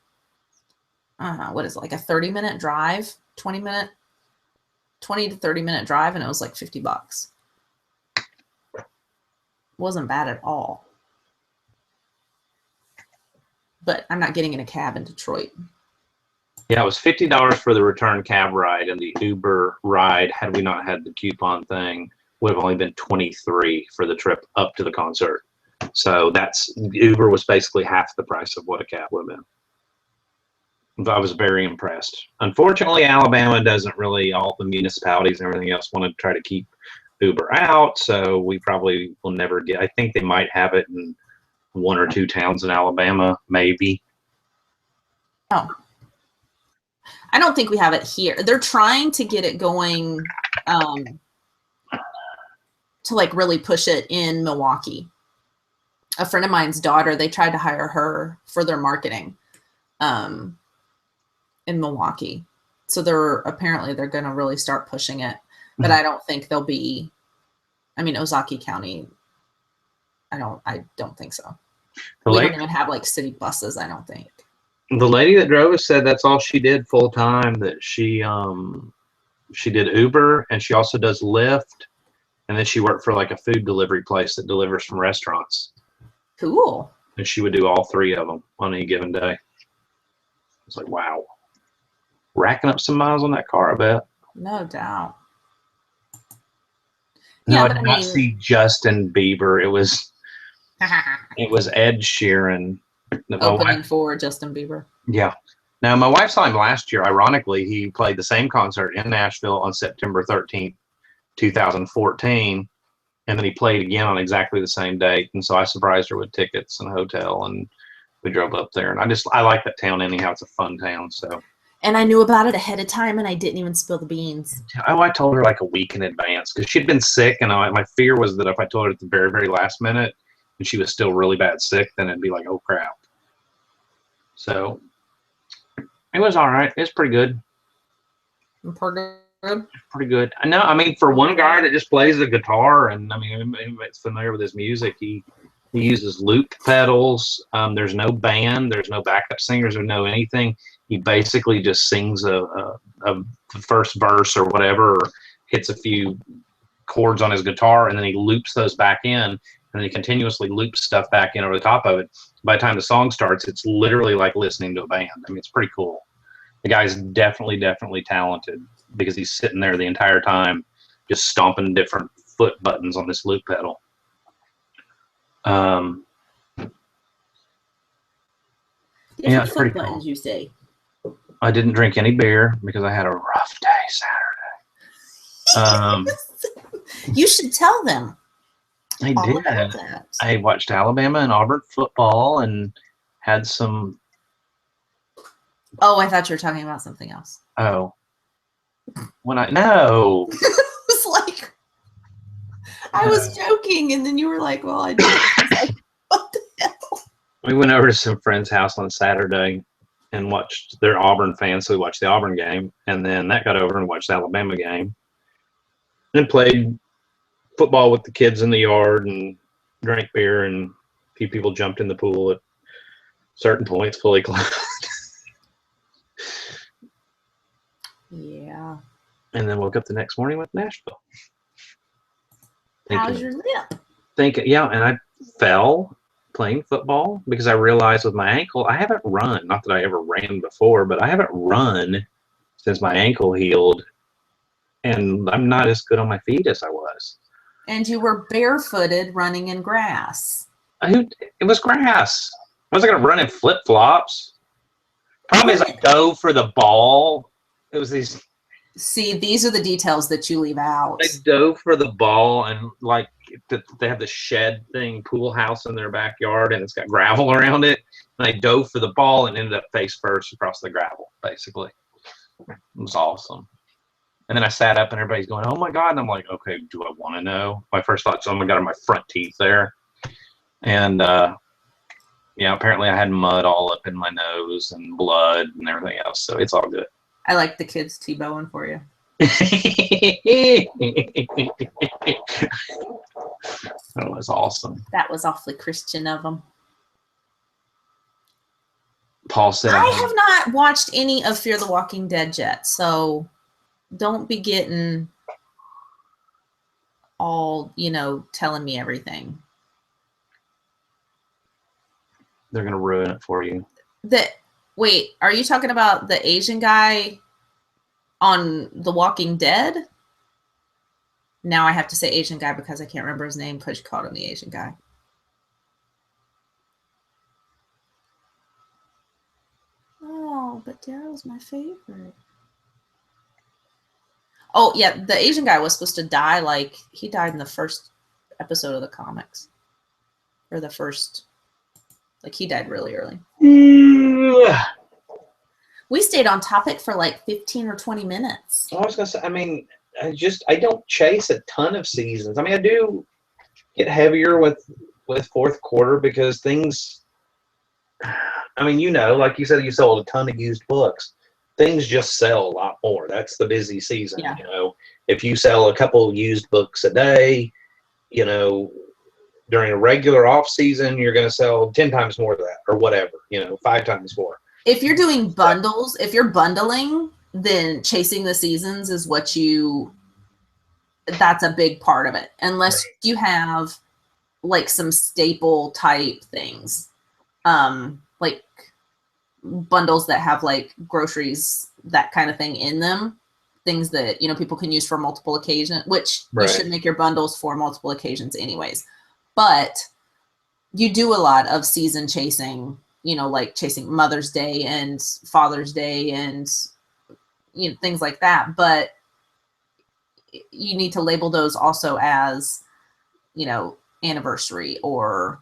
[SPEAKER 1] I don't know, what is it, like a 30-minute drive, 20 to 30-minute drive, and it was like $50. Wasn't bad at all. But I'm not getting in a cab in Detroit.
[SPEAKER 2] Yeah, it was $50 for the return cab ride, and the Uber ride, had we not had the coupon thing, would have only been $23 for the trip up to the concert. So Uber was basically half the price of what a cab would have been. I was very impressed. Unfortunately, Alabama doesn't really, all the municipalities and everything else want to try to keep Uber out, so we probably will never get, I think they might have it in 1 or 2 towns in Alabama, maybe.
[SPEAKER 1] Oh. I don't think we have it here. They're trying to get it going, to like really push it in Milwaukee. A friend of mine's daughter, they tried to hire her for their marketing. In Milwaukee. So they're going to really start pushing it, but I don't think they'll be, I mean, Ozaukee County, I don't think so. We don't even have like city buses, I don't think.
[SPEAKER 2] The lady that drove us said that's all she did full time, that she did Uber, and she also does Lyft, and then she worked for like a food delivery place that delivers from restaurants.
[SPEAKER 1] Cool.
[SPEAKER 2] And she would do all 3 of them on any given day. It's like, wow. Racking up some miles on that car, I bet.
[SPEAKER 1] No doubt.
[SPEAKER 2] No, I did not see Justin Bieber. It was Ed Sheeran.
[SPEAKER 1] Opening for Justin Bieber.
[SPEAKER 2] Yeah. Now, my wife saw him last year. Ironically, he played the same concert in Nashville on September 13th, 2014. And then he played again on exactly the same date. And so I surprised her with tickets and a hotel, and we drove up there. And I like that town anyhow. It's a fun town. So.
[SPEAKER 1] And I knew about it ahead of time, and I didn't even spill the beans.
[SPEAKER 2] Oh, I told her like a week in advance because she'd been sick, and my fear was that if I told her at the very, very last minute and she was still really bad sick, then it'd be like, oh, crap. So it was all right. It's pretty good. Pretty good. No, I mean, for one guy that just plays the guitar, and I mean, anybody's familiar with his music, he uses loop pedals. There's no band. There's no backup singers or no anything. He basically just sings the first verse or whatever, or hits a few chords on his guitar, and then he loops those back in, and then he continuously loops stuff back in over the top of it. By the time the song starts, it's literally like listening to a band. I mean, it's pretty cool. The guy's definitely talented because he's sitting there the entire time just stomping different foot buttons on this loop pedal. Yeah, it's pretty cool.
[SPEAKER 1] You say?
[SPEAKER 2] I didn't drink any beer because I had a rough day Saturday.
[SPEAKER 1] You should tell them.
[SPEAKER 2] I did. I watched Alabama and Auburn football and had some.
[SPEAKER 1] Oh, I thought you were talking about something else.
[SPEAKER 2] Oh. No.
[SPEAKER 1] It was like, I was joking, and then you were like, well, I did. I was like, what the hell?
[SPEAKER 2] We went over to some friend's house on Saturday and watched, they're Auburn fans, so we watched the Auburn game, and then that got over and watched the Alabama game. Then played football with the kids in the yard and drank beer, and a few people jumped in the pool at certain points, fully clothed.
[SPEAKER 1] Yeah.
[SPEAKER 2] And then woke up the next morning with Nashville.
[SPEAKER 1] How's your lip?
[SPEAKER 2] Yeah, and I fell playing football because I realized with my ankle, I haven't run. Not that I ever ran before, but I haven't run since my ankle healed. And I'm not as good on my feet as I was.
[SPEAKER 1] And you were barefooted running in grass.
[SPEAKER 2] It was grass. I wasn't going to run in flip-flops. Problem is I dove for the ball. It was these.
[SPEAKER 1] See, these are the details that you leave out.
[SPEAKER 2] I dove for the ball, and like they have the shed thing, pool house in their backyard, and it's got gravel around it. And I dove for the ball and ended up face first across the gravel, basically. It was awesome. And then I sat up, and everybody's going, "Oh my God!" And I'm like, "Okay, do I want to know?" My first thought, "Oh my God, are my front teeth there?" And yeah, apparently I had mud all up in my nose and blood and everything else, so it's all good.
[SPEAKER 1] I like the kids T-bowing for you.
[SPEAKER 2] That was awesome.
[SPEAKER 1] That was awfully Christian of them.
[SPEAKER 2] Paul said,
[SPEAKER 1] I have not watched any of Fear the Walking Dead yet, so don't be getting all, telling me everything.
[SPEAKER 2] They're going to ruin it for you.
[SPEAKER 1] Wait, are you talking about the Asian guy on The Walking Dead? Now I have to say Asian guy because I can't remember his name because you called him the Asian guy. Oh, but Daryl's my favorite. Oh, yeah, the Asian guy was supposed to die, he died in the first episode of the comics. Or the first, he died really early. We stayed on topic for 15 or 20 minutes.
[SPEAKER 2] I was going to say, I don't chase a ton of seasons. I do get heavier with fourth quarter because things, like you said, you sold a ton of used books. Things just sell a lot more. That's the busy season.
[SPEAKER 1] Yeah.
[SPEAKER 2] If you sell a couple used books a day, during a regular off season, you're going to sell 10 times more of that or whatever, 5 times more.
[SPEAKER 1] If you're doing bundles, if you're bundling, then chasing the seasons is that's a big part of it. Unless you have some staple type things, like bundles that have groceries, that kind of thing in them, things that people can use for multiple occasions, which you should make your bundles for multiple occasions anyways. But you do a lot of season chasing, chasing Mother's Day and Father's Day and things like that. But you need to label those also as anniversary or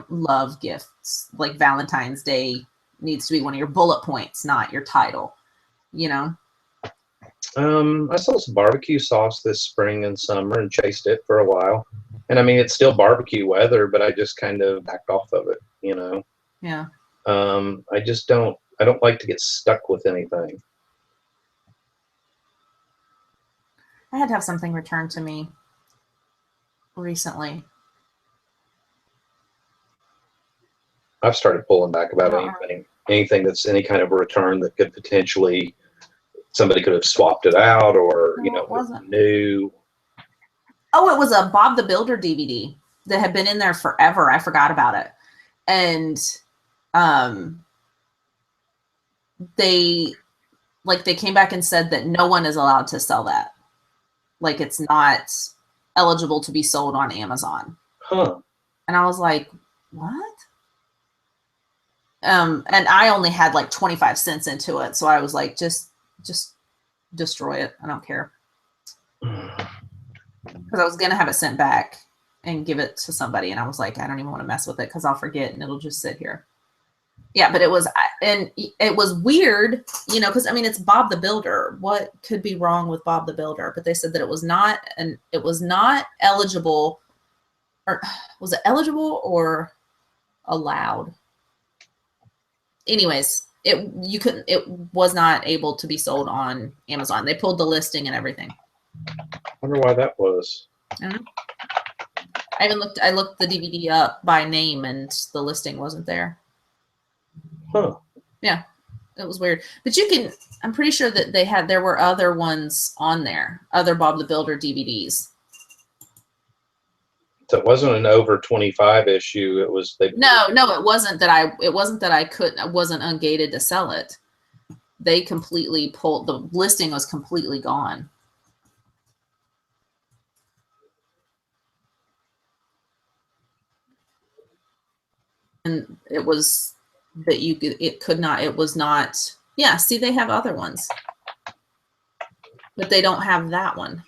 [SPEAKER 1] love gifts. Like Valentine's Day needs to be one of your bullet points, not your title.
[SPEAKER 2] I sold some barbecue sauce this spring and summer and chased it for a while. And it's still barbecue weather, but I just kind of backed off of it,
[SPEAKER 1] Yeah.
[SPEAKER 2] I don't like to get stuck with anything.
[SPEAKER 1] I had to have something returned to me recently.
[SPEAKER 2] I've started pulling back about anything that's any kind of a return that could potentially, somebody could have swapped it out or,
[SPEAKER 1] it wasn't
[SPEAKER 2] new.
[SPEAKER 1] Oh, it was a Bob the Builder DVD that had been in there forever. I forgot about it. And they came back and said that no one is allowed to sell that. It's not eligible to be sold on Amazon.
[SPEAKER 2] Huh.
[SPEAKER 1] And I was like, what? And I only had 25 cents into it. So I was like, just destroy it. I don't care. Because I was going to have it sent back and give it to somebody. And I was like, I don't even want to mess with it because I'll forget and it'll just sit here. Yeah, but it was weird, because it's Bob the Builder. What could be wrong with Bob the Builder? But they said that it was not eligible, or was it eligible or allowed? Anyways, it was not able to be sold on Amazon. They pulled the listing and everything.
[SPEAKER 2] I wonder why that was.
[SPEAKER 1] I looked the DVD up by name and the listing wasn't there.
[SPEAKER 2] Huh.
[SPEAKER 1] Yeah, it was weird. But I'm pretty sure that there were other ones on there, other Bob the Builder DVDs.
[SPEAKER 2] So it wasn't an over 25 issue. It was
[SPEAKER 1] No, it wasn't that I wasn't ungated to sell it. They completely the listing was completely gone. And it was that it was not. Yeah, see, they have other ones, but they don't have that one.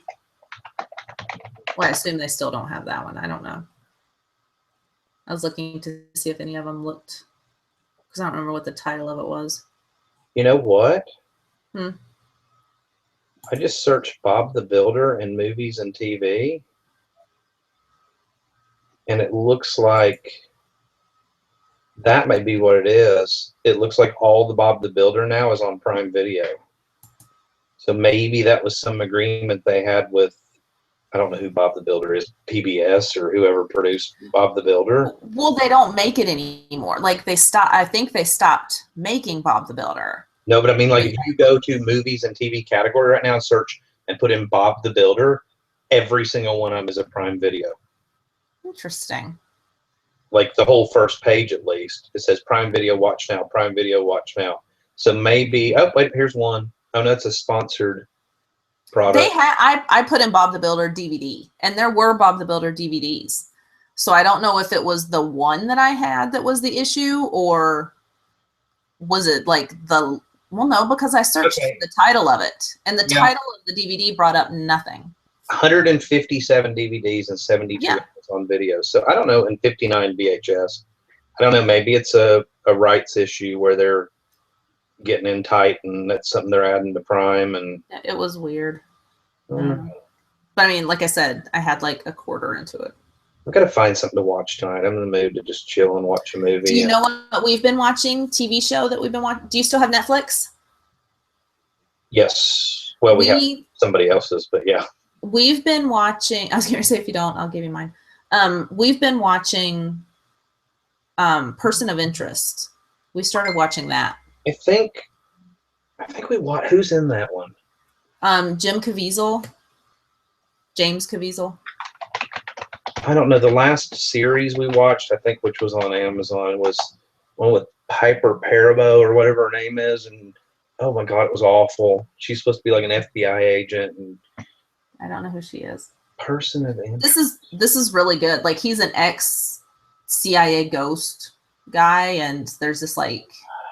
[SPEAKER 1] Well, I assume they still don't have that one. I don't know. I was looking to see if any of them looked, because I don't remember what the title of it was.
[SPEAKER 2] You know what?
[SPEAKER 1] I
[SPEAKER 2] just searched Bob the Builder in movies and TV, and it looks like that may be what it is. It looks like all the Bob the Builder now is on Prime Video. So maybe that was some agreement they had with, I don't know who Bob the Builder is, PBS or whoever produced Bob the Builder.
[SPEAKER 1] Well, they don't make it anymore. Like they stopped. I think they stopped making Bob the Builder.
[SPEAKER 2] No, but I mean, like if you go to movies and TV category right now and search and put in Bob the Builder, every single one of them is a Prime Video.
[SPEAKER 1] Interesting.
[SPEAKER 2] Like the whole first page at least, it says Prime Video Watch Now, Prime Video Watch Now. So maybe, oh wait, here's one. Oh no, it's a sponsored product.
[SPEAKER 1] They had I put in Bob the Builder DVD, and there were Bob the Builder DVDs. So I don't know if it was the one that I had that was the issue, or was it like the, well, no, because I searched the title of it, and the title of the DVD brought up nothing.
[SPEAKER 2] 157 DVDs and 72 on video. So I don't know, and 59 VHS. I don't know, maybe it's a rights issue where they're getting in tight and that's something they're adding to Prime. And
[SPEAKER 1] it was weird. But I mean, like I said, I had like a quarter into it.
[SPEAKER 2] I've got to find something to watch tonight. I'm in the mood to just chill and watch a movie.
[SPEAKER 1] Do you know what we've been watching? TV show that we've been watching? Do you still have Netflix?
[SPEAKER 2] Yes. Well, we have somebody else's, but yeah.
[SPEAKER 1] We've been watching, I was going to say, if you don't, I'll give you mine. We've been watching Person of Interest. We started watching that.
[SPEAKER 2] I think we watched, who's in that one?
[SPEAKER 1] James Caviezel.
[SPEAKER 2] I don't know. The last series we watched, I think, which was on Amazon, was one with Piper Perabo or whatever her name is, and oh my god, it was awful. She's supposed to be like an FBI agent, and
[SPEAKER 1] I don't know who she is.
[SPEAKER 2] Person of Interest.
[SPEAKER 1] This is really good. Like, he's an ex-CIA ghost guy, and there's this like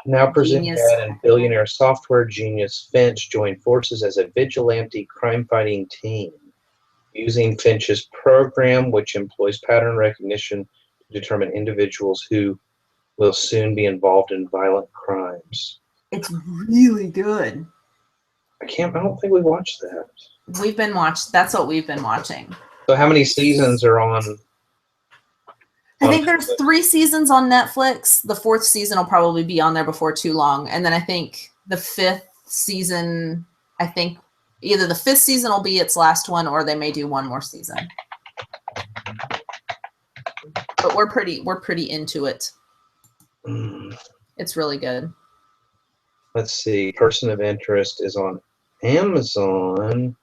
[SPEAKER 2] now present head and billionaire software genius Finch joined forces as a vigilante crime-fighting team, using Finch's program, which employs pattern recognition to determine individuals who will soon be involved in violent crimes.
[SPEAKER 1] It's really good.
[SPEAKER 2] I don't think we watched that.
[SPEAKER 1] That's what we've been watching.
[SPEAKER 2] So how many seasons are on?
[SPEAKER 1] I think there's 3 seasons on Netflix. The 4th season will probably be on there before too long. And then I think the 5th season, either the 5th season will be its last one, or they may do one more season. But we're pretty into it. It's really good.
[SPEAKER 2] Let's see. Person of Interest is on Amazon,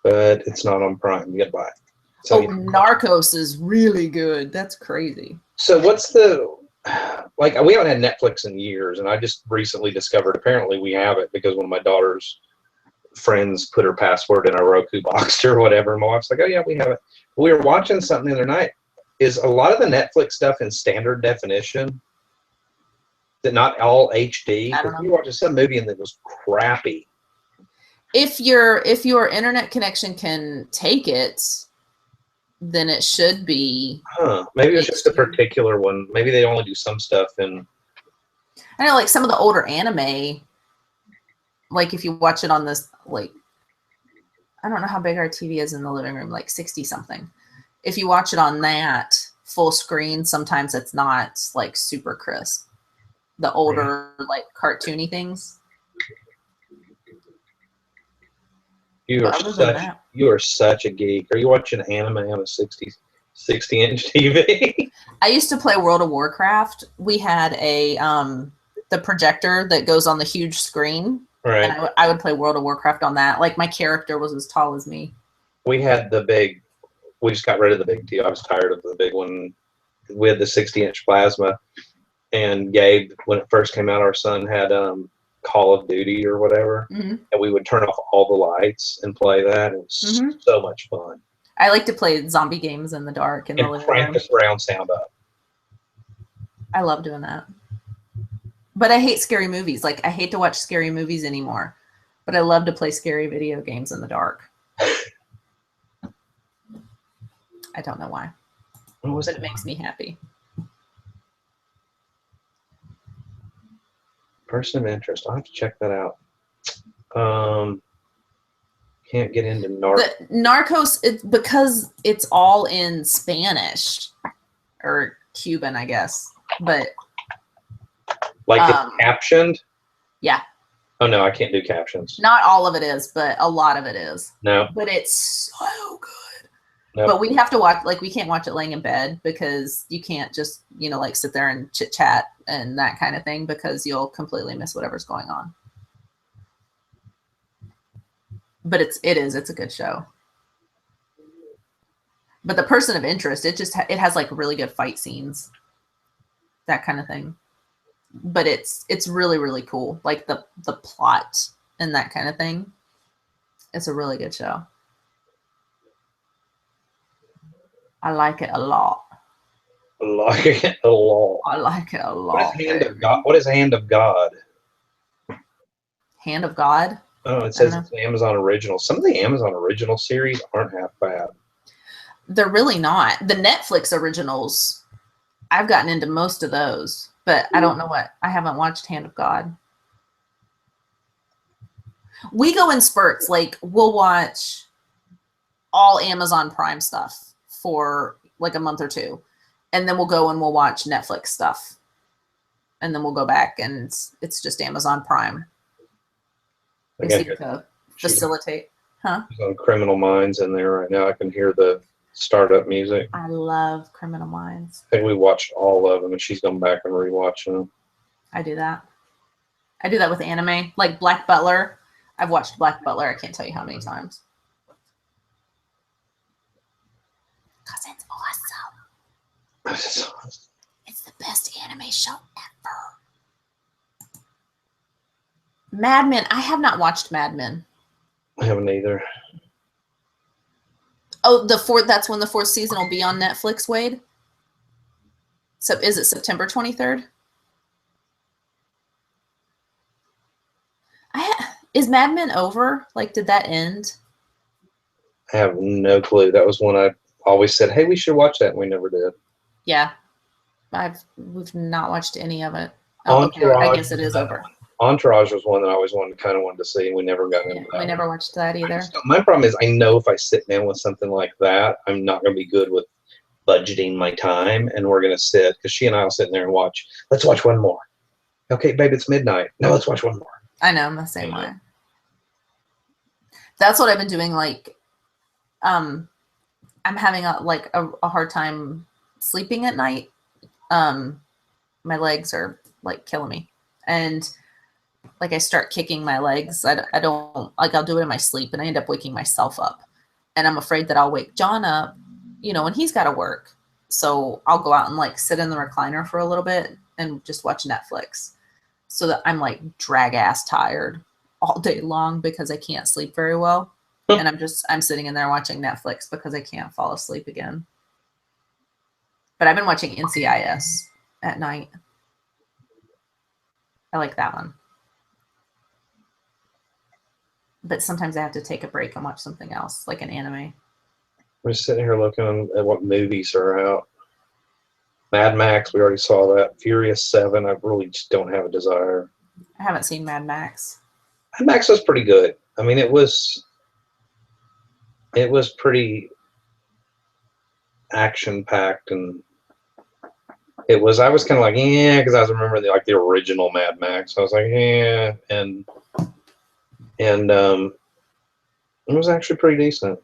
[SPEAKER 2] but it's not on Prime. You gotta buy it. So,
[SPEAKER 1] Narcos is really good. That's crazy.
[SPEAKER 2] So what's the, like, we haven't had Netflix in years, and I just recently discovered apparently we have it because one of my daughter's friends put her password in a Roku box or whatever. And my wife's like, oh yeah, we have it. We were watching something the other night. Is a lot of the Netflix stuff in standard definition? That not all HD? Because we watched some movie and it was crappy.
[SPEAKER 1] If your internet connection can take it, then it should be.
[SPEAKER 2] Maybe it's just a particular one. Maybe they only do some stuff in.
[SPEAKER 1] I know, like some of the older anime, like if you watch it on this, like, I don't know how big our TV is in the living room, like 60 something. If you watch it on that full screen, sometimes it's not like super crisp. The older, like cartoony things.
[SPEAKER 2] You are such a geek. Are you watching anime on a 60-inch TV?
[SPEAKER 1] I used to play World of Warcraft. We had the projector that goes on the huge screen.
[SPEAKER 2] Right.
[SPEAKER 1] And I would play World of Warcraft on that. Like, my character was as tall as me.
[SPEAKER 2] We had we just got rid of the big TV. I was tired of the big one. We had the 60-inch plasma. And Gabe, when it first came out, our son had Call of Duty or whatever. And we would turn off all the lights and play that. It was so much fun.
[SPEAKER 1] I like to play zombie games in the dark in the living room.
[SPEAKER 2] Crank the surround sound up.
[SPEAKER 1] I love doing that. But I hate scary movies. Like, I hate to watch scary movies anymore. But I love to play scary video games in the dark. I don't know why. But it makes me happy.
[SPEAKER 2] Person of Interest. I'll have to check that out. Can't get into Narcos.
[SPEAKER 1] Narcos, because it's all in Spanish or Cuban, I guess. But
[SPEAKER 2] like it's captioned.
[SPEAKER 1] Yeah.
[SPEAKER 2] Oh no, I can't do captions.
[SPEAKER 1] Not all of it is, but a lot of it is.
[SPEAKER 2] No.
[SPEAKER 1] But it's so good.
[SPEAKER 2] Nope.
[SPEAKER 1] But we have to watch, like, we can't watch it laying in bed because you can't just, you know, like sit there and chit chat and that kind of thing because you'll completely miss whatever's going on. But it's a good show. But the person of interest, it has like really good fight scenes, that kind of thing. But it's really, really cool. Like the plot and that kind of thing. It's a really good show. I like it a lot.
[SPEAKER 2] I like it a lot.
[SPEAKER 1] I like it a lot.
[SPEAKER 2] What is Hand of God? What is Hand of God?
[SPEAKER 1] Hand of God?
[SPEAKER 2] Oh, it says it's an Amazon original. Some of the Amazon original series aren't half bad.
[SPEAKER 1] They're really not. The Netflix originals, I've gotten into most of those, but I don't know I haven't watched Hand of God. We go in spurts. Like, we'll watch all Amazon Prime stuff for like a month or two. And then we'll go and we'll watch Netflix stuff. And then we'll go back and it's just Amazon Prime. They seem to facilitate. Huh?
[SPEAKER 2] She's on Criminal Minds in there right now. I can hear the startup music.
[SPEAKER 1] I love Criminal Minds.
[SPEAKER 2] I think we watched all of them, and she's gone back and rewatching them.
[SPEAKER 1] I do that. I do that with anime. Like Black Butler. I've watched Black Butler. I can't tell you how many times. Because it's awesome. It's the best anime show ever. Mad Men. I have not watched Mad Men.
[SPEAKER 2] I haven't either.
[SPEAKER 1] Oh, that's when the 4th season will be on Netflix, Wade? So is it September 23rd? Is Mad Men over? Like, did that end?
[SPEAKER 2] I have no clue. That was one I always said, hey, we should watch that, and we never did.
[SPEAKER 1] Yeah. We've not watched any of it. Oh, okay. I guess it is over.
[SPEAKER 2] Entourage was one that I always wanted to see, and we never got into that.
[SPEAKER 1] We never watched that either.
[SPEAKER 2] My problem is I know if I sit down with something like that, I'm not going to be good with budgeting my time, and we're going to sit, because she and I will sit in there and watch. Let's watch one more. Okay, babe, it's midnight. No, let's watch one more.
[SPEAKER 1] I know, I'm the same way. That's what I've been doing. Like, I'm having a hard time sleeping at night. My legs are like killing me, and like I start kicking my legs. I don't like, I'll do it in my sleep, and I end up waking myself up, and I'm afraid that I'll wake John up, you know, when he's got to work. So I'll go out and like sit in the recliner for a little bit and just watch Netflix, so that I'm like drag ass tired all day long because I can't sleep very well. And I'm sitting in there watching Netflix because I can't fall asleep again. But I've been watching NCIS at night. I like that one. But sometimes I have to take a break and watch something else, like an anime.
[SPEAKER 2] We're sitting here looking at what movies are out. Mad Max, we already saw that. Furious 7, I really just don't have a desire.
[SPEAKER 1] I haven't seen Mad Max.
[SPEAKER 2] Mad Max was pretty good. I mean, it was pretty action-packed, and I was kind of like, yeah, because I was remembering the original Mad Max. I was like, yeah, and it was actually pretty decent.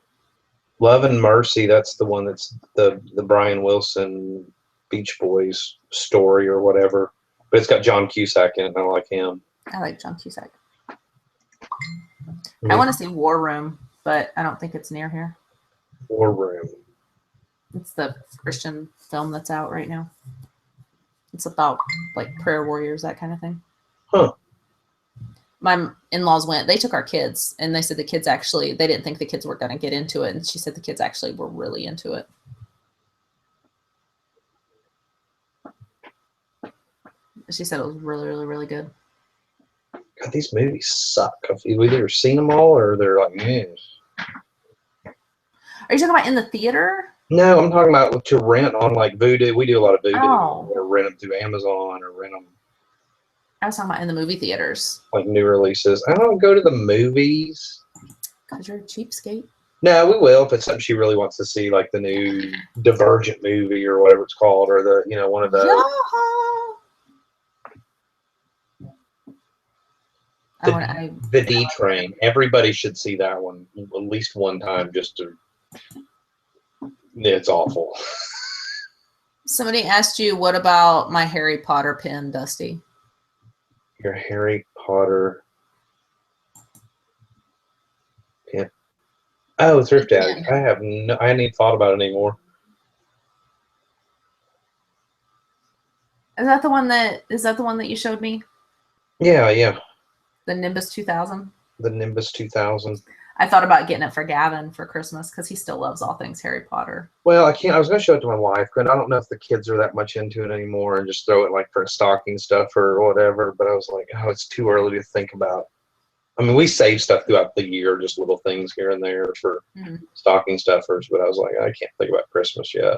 [SPEAKER 2] Love and Mercy, that's the one that's the Brian Wilson Beach Boys story or whatever. But it's got John Cusack in it, and I like him.
[SPEAKER 1] I like John Cusack. I want to see War Room, but I don't think it's near here.
[SPEAKER 2] War Room.
[SPEAKER 1] It's the Christian film that's out right now. It's about like prayer warriors, that kind of thing.
[SPEAKER 2] Huh.
[SPEAKER 1] My in-laws went, they took our kids, and they said the kids actually, they didn't think the kids were going to get into it. And she said the kids actually were really into it. She said it was really, really, really good.
[SPEAKER 2] God, these movies suck. Have you either seen them all or they're like, yes.
[SPEAKER 1] Are you talking about in the theater?
[SPEAKER 2] No, I'm talking about to rent on like Vudu. We do a lot of Vudu.
[SPEAKER 1] Oh.
[SPEAKER 2] Or rent them through Amazon or rent them.
[SPEAKER 1] I was talking about in the movie theaters.
[SPEAKER 2] Like new releases. I don't go to the movies.
[SPEAKER 1] God, you're a cheapskate.
[SPEAKER 2] No, we will if it's something she really wants to see, like the new Divergent movie or whatever it's called, or the one of the. The D Train. Everybody should see that one at least one time. It's awful.
[SPEAKER 1] Somebody asked you, what about my Harry Potter pin, Dusty?
[SPEAKER 2] Your Harry Potter pin. Oh, Thrift Addict. I hadn't even thought about it anymore.
[SPEAKER 1] Is that the one that you showed me?
[SPEAKER 2] Yeah.
[SPEAKER 1] The Nimbus 2000?
[SPEAKER 2] The Nimbus 2000.
[SPEAKER 1] I thought about getting it for Gavin for Christmas because he still loves all things Harry Potter.
[SPEAKER 2] Well, I can't. I was going to show it to my wife, but I don't know if the kids are that much into it anymore and just throw it like for stocking stuff or whatever. But I was like, oh, it's too early to think about. I mean, we save stuff throughout the year, just little things here and there for stocking stuffers. But I was like, I can't think about Christmas yet.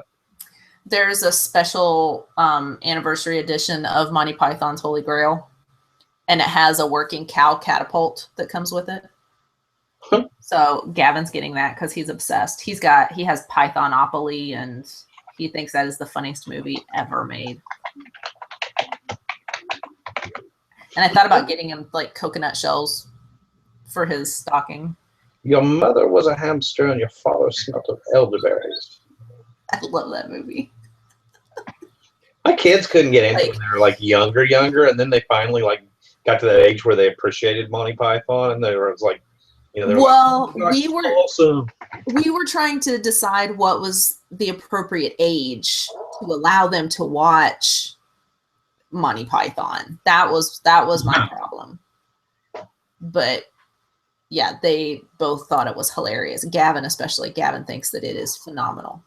[SPEAKER 1] There's a special anniversary edition of Monty Python's Holy Grail, and it has a working cow catapult that comes with it. So Gavin's getting that because he's obsessed. He has Pythonopoly, and he thinks that is the funniest movie ever made. And I thought about getting him like coconut shells for his stocking.
[SPEAKER 2] Your mother was a hamster and your father smelt of elderberries.
[SPEAKER 1] I love that movie.
[SPEAKER 2] My kids couldn't get into it when they were like younger, and then they finally like got to that age where they appreciated Monty Python, and they were like, you know, they were
[SPEAKER 1] awesome. We were trying to decide what was the appropriate age to allow them to watch Monty Python. That was my problem. But yeah, they both thought it was hilarious. Gavin especially. Gavin thinks that it is phenomenal.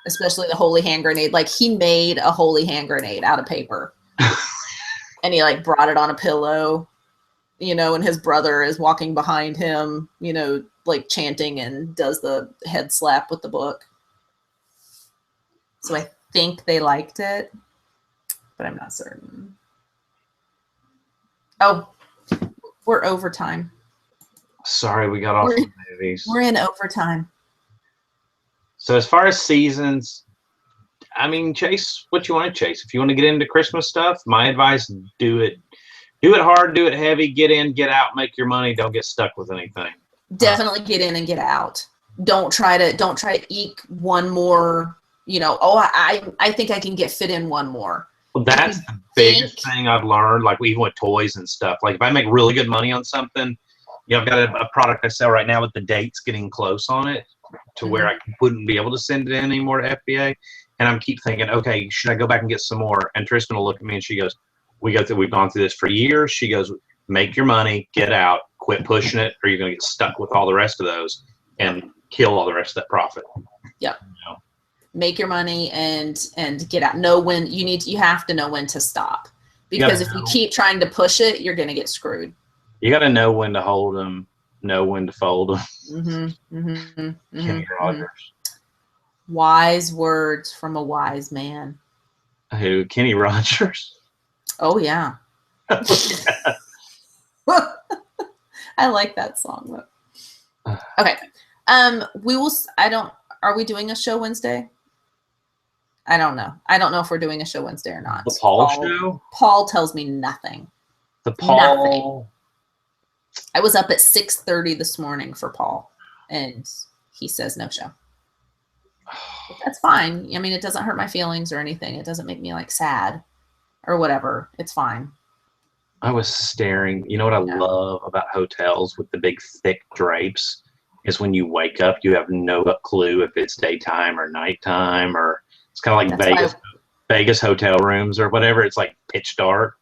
[SPEAKER 1] Especially the holy hand grenade. Like, he made a holy hand grenade out of paper. And he like brought it on a pillow, you know, and his brother is walking behind him, you know, like chanting, and does the head slap with the book. So I think they liked it, but I'm not certain. Oh, we're overtime.
[SPEAKER 2] Sorry, we got off the movies.
[SPEAKER 1] We're in overtime.
[SPEAKER 2] So as far as seasons, I mean, chase what you want to chase. If you want to get into Christmas stuff, my advice, do it. Do it hard, do it heavy, get in, get out, make your money, don't get stuck with anything.
[SPEAKER 1] Definitely get in and get out. Don't try to eke one more, you know, I think I can fit in one more.
[SPEAKER 2] Well, that's the biggest thing I've learned, like even with toys and stuff. Like if I make really good money on something, you know, I've got a product I sell right now with the dates getting close on it to where I wouldn't be able to send it in anymore to FBA. And I'm keep thinking, okay, should I go back and get some more? And Tristan will look at me and she goes, we've gone through this for years. She goes, make your money, get out, quit pushing it, or you're going to get stuck with all the rest of those and kill all the rest of that profit.
[SPEAKER 1] Yep. You know? Make your money and get out. You have to know when to stop, because if you keep trying to push it, you're going to get screwed.
[SPEAKER 2] You got to know when to hold them, know when to fold them. Kenny Rogers.
[SPEAKER 1] Wise words from a wise man.
[SPEAKER 2] Who? Kenny Rogers?
[SPEAKER 1] Oh yeah. I like that song though. Okay. Are we doing a show Wednesday? I don't know. I don't know if we're doing a show Wednesday or not.
[SPEAKER 2] The Paul show?
[SPEAKER 1] Paul tells me nothing.
[SPEAKER 2] The Paul.
[SPEAKER 1] Nothing. I was up at 6:30 this morning for Paul, and he says no show. That's fine. I mean, it doesn't hurt my feelings or anything. It doesn't make me like sad or whatever. It's fine.
[SPEAKER 2] I was staring. You know what I love about hotels with the big thick drapes is when you wake up, you have no clue if it's daytime or nighttime, or it's kind of like Vegas hotel rooms or whatever. It's like pitch dark.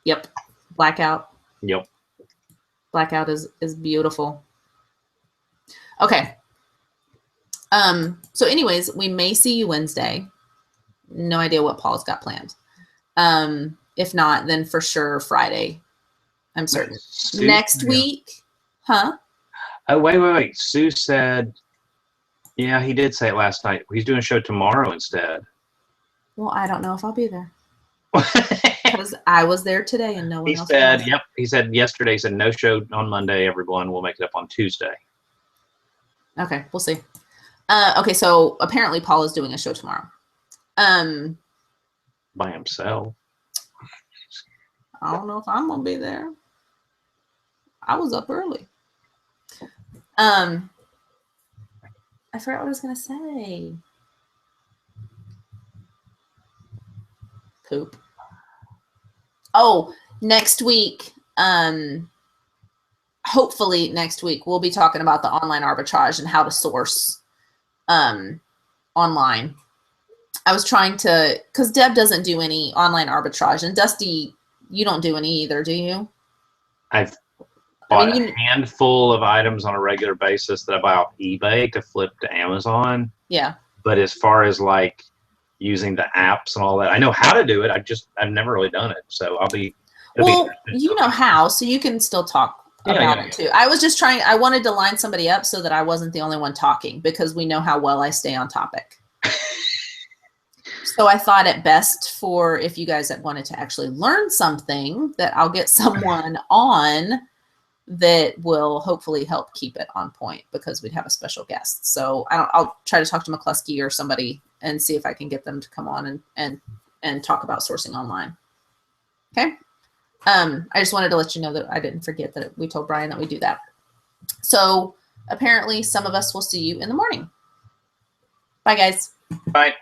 [SPEAKER 1] Yep. Blackout.
[SPEAKER 2] Yep.
[SPEAKER 1] Blackout is beautiful. Okay. So anyways, we may see you Wednesday. No idea what Paul's got planned. If not, then for sure Friday. I'm certain. Next week, huh?
[SPEAKER 2] Oh, wait. Sue said, yeah, he did say it last night. He's doing a show tomorrow instead.
[SPEAKER 1] Well, I don't know if I'll be there. Because I was there today and no one else was.
[SPEAKER 2] Yep. He said yesterday, he said no show on Monday, everyone. We'll make it up on Tuesday.
[SPEAKER 1] Okay, we'll see. Okay, so apparently Paul is doing a show tomorrow.
[SPEAKER 2] By himself.
[SPEAKER 1] I don't know if I'm gonna be there. I was up early. I forgot what I was gonna say. Poop. Oh, next week. Hopefully next week we'll be talking about the online arbitrage and how to source online. I was trying to, because Deb doesn't do any online arbitrage, and Dusty, you don't do any either, do you?
[SPEAKER 2] I've bought a handful of items on a regular basis that I buy off eBay to flip to Amazon.
[SPEAKER 1] Yeah.
[SPEAKER 2] But as far as like using the apps and all that, I know how to do it. I've never really done it. So
[SPEAKER 1] you know how, so you can still talk about it too. I was just trying, I wanted to line somebody up so that I wasn't the only one talking, because we know how well I stay on topic. So I thought it best for, if you guys wanted to actually learn something, that I'll get someone on that will hopefully help keep it on point, because we'd have a special guest. So I'll try to talk to McCluskey or somebody and see if I can get them to come on and talk about sourcing online. Okay. I just wanted to let you know that I didn't forget that we told Brian that we do that. So apparently some of us will see you in the morning. Bye, guys.
[SPEAKER 2] Bye.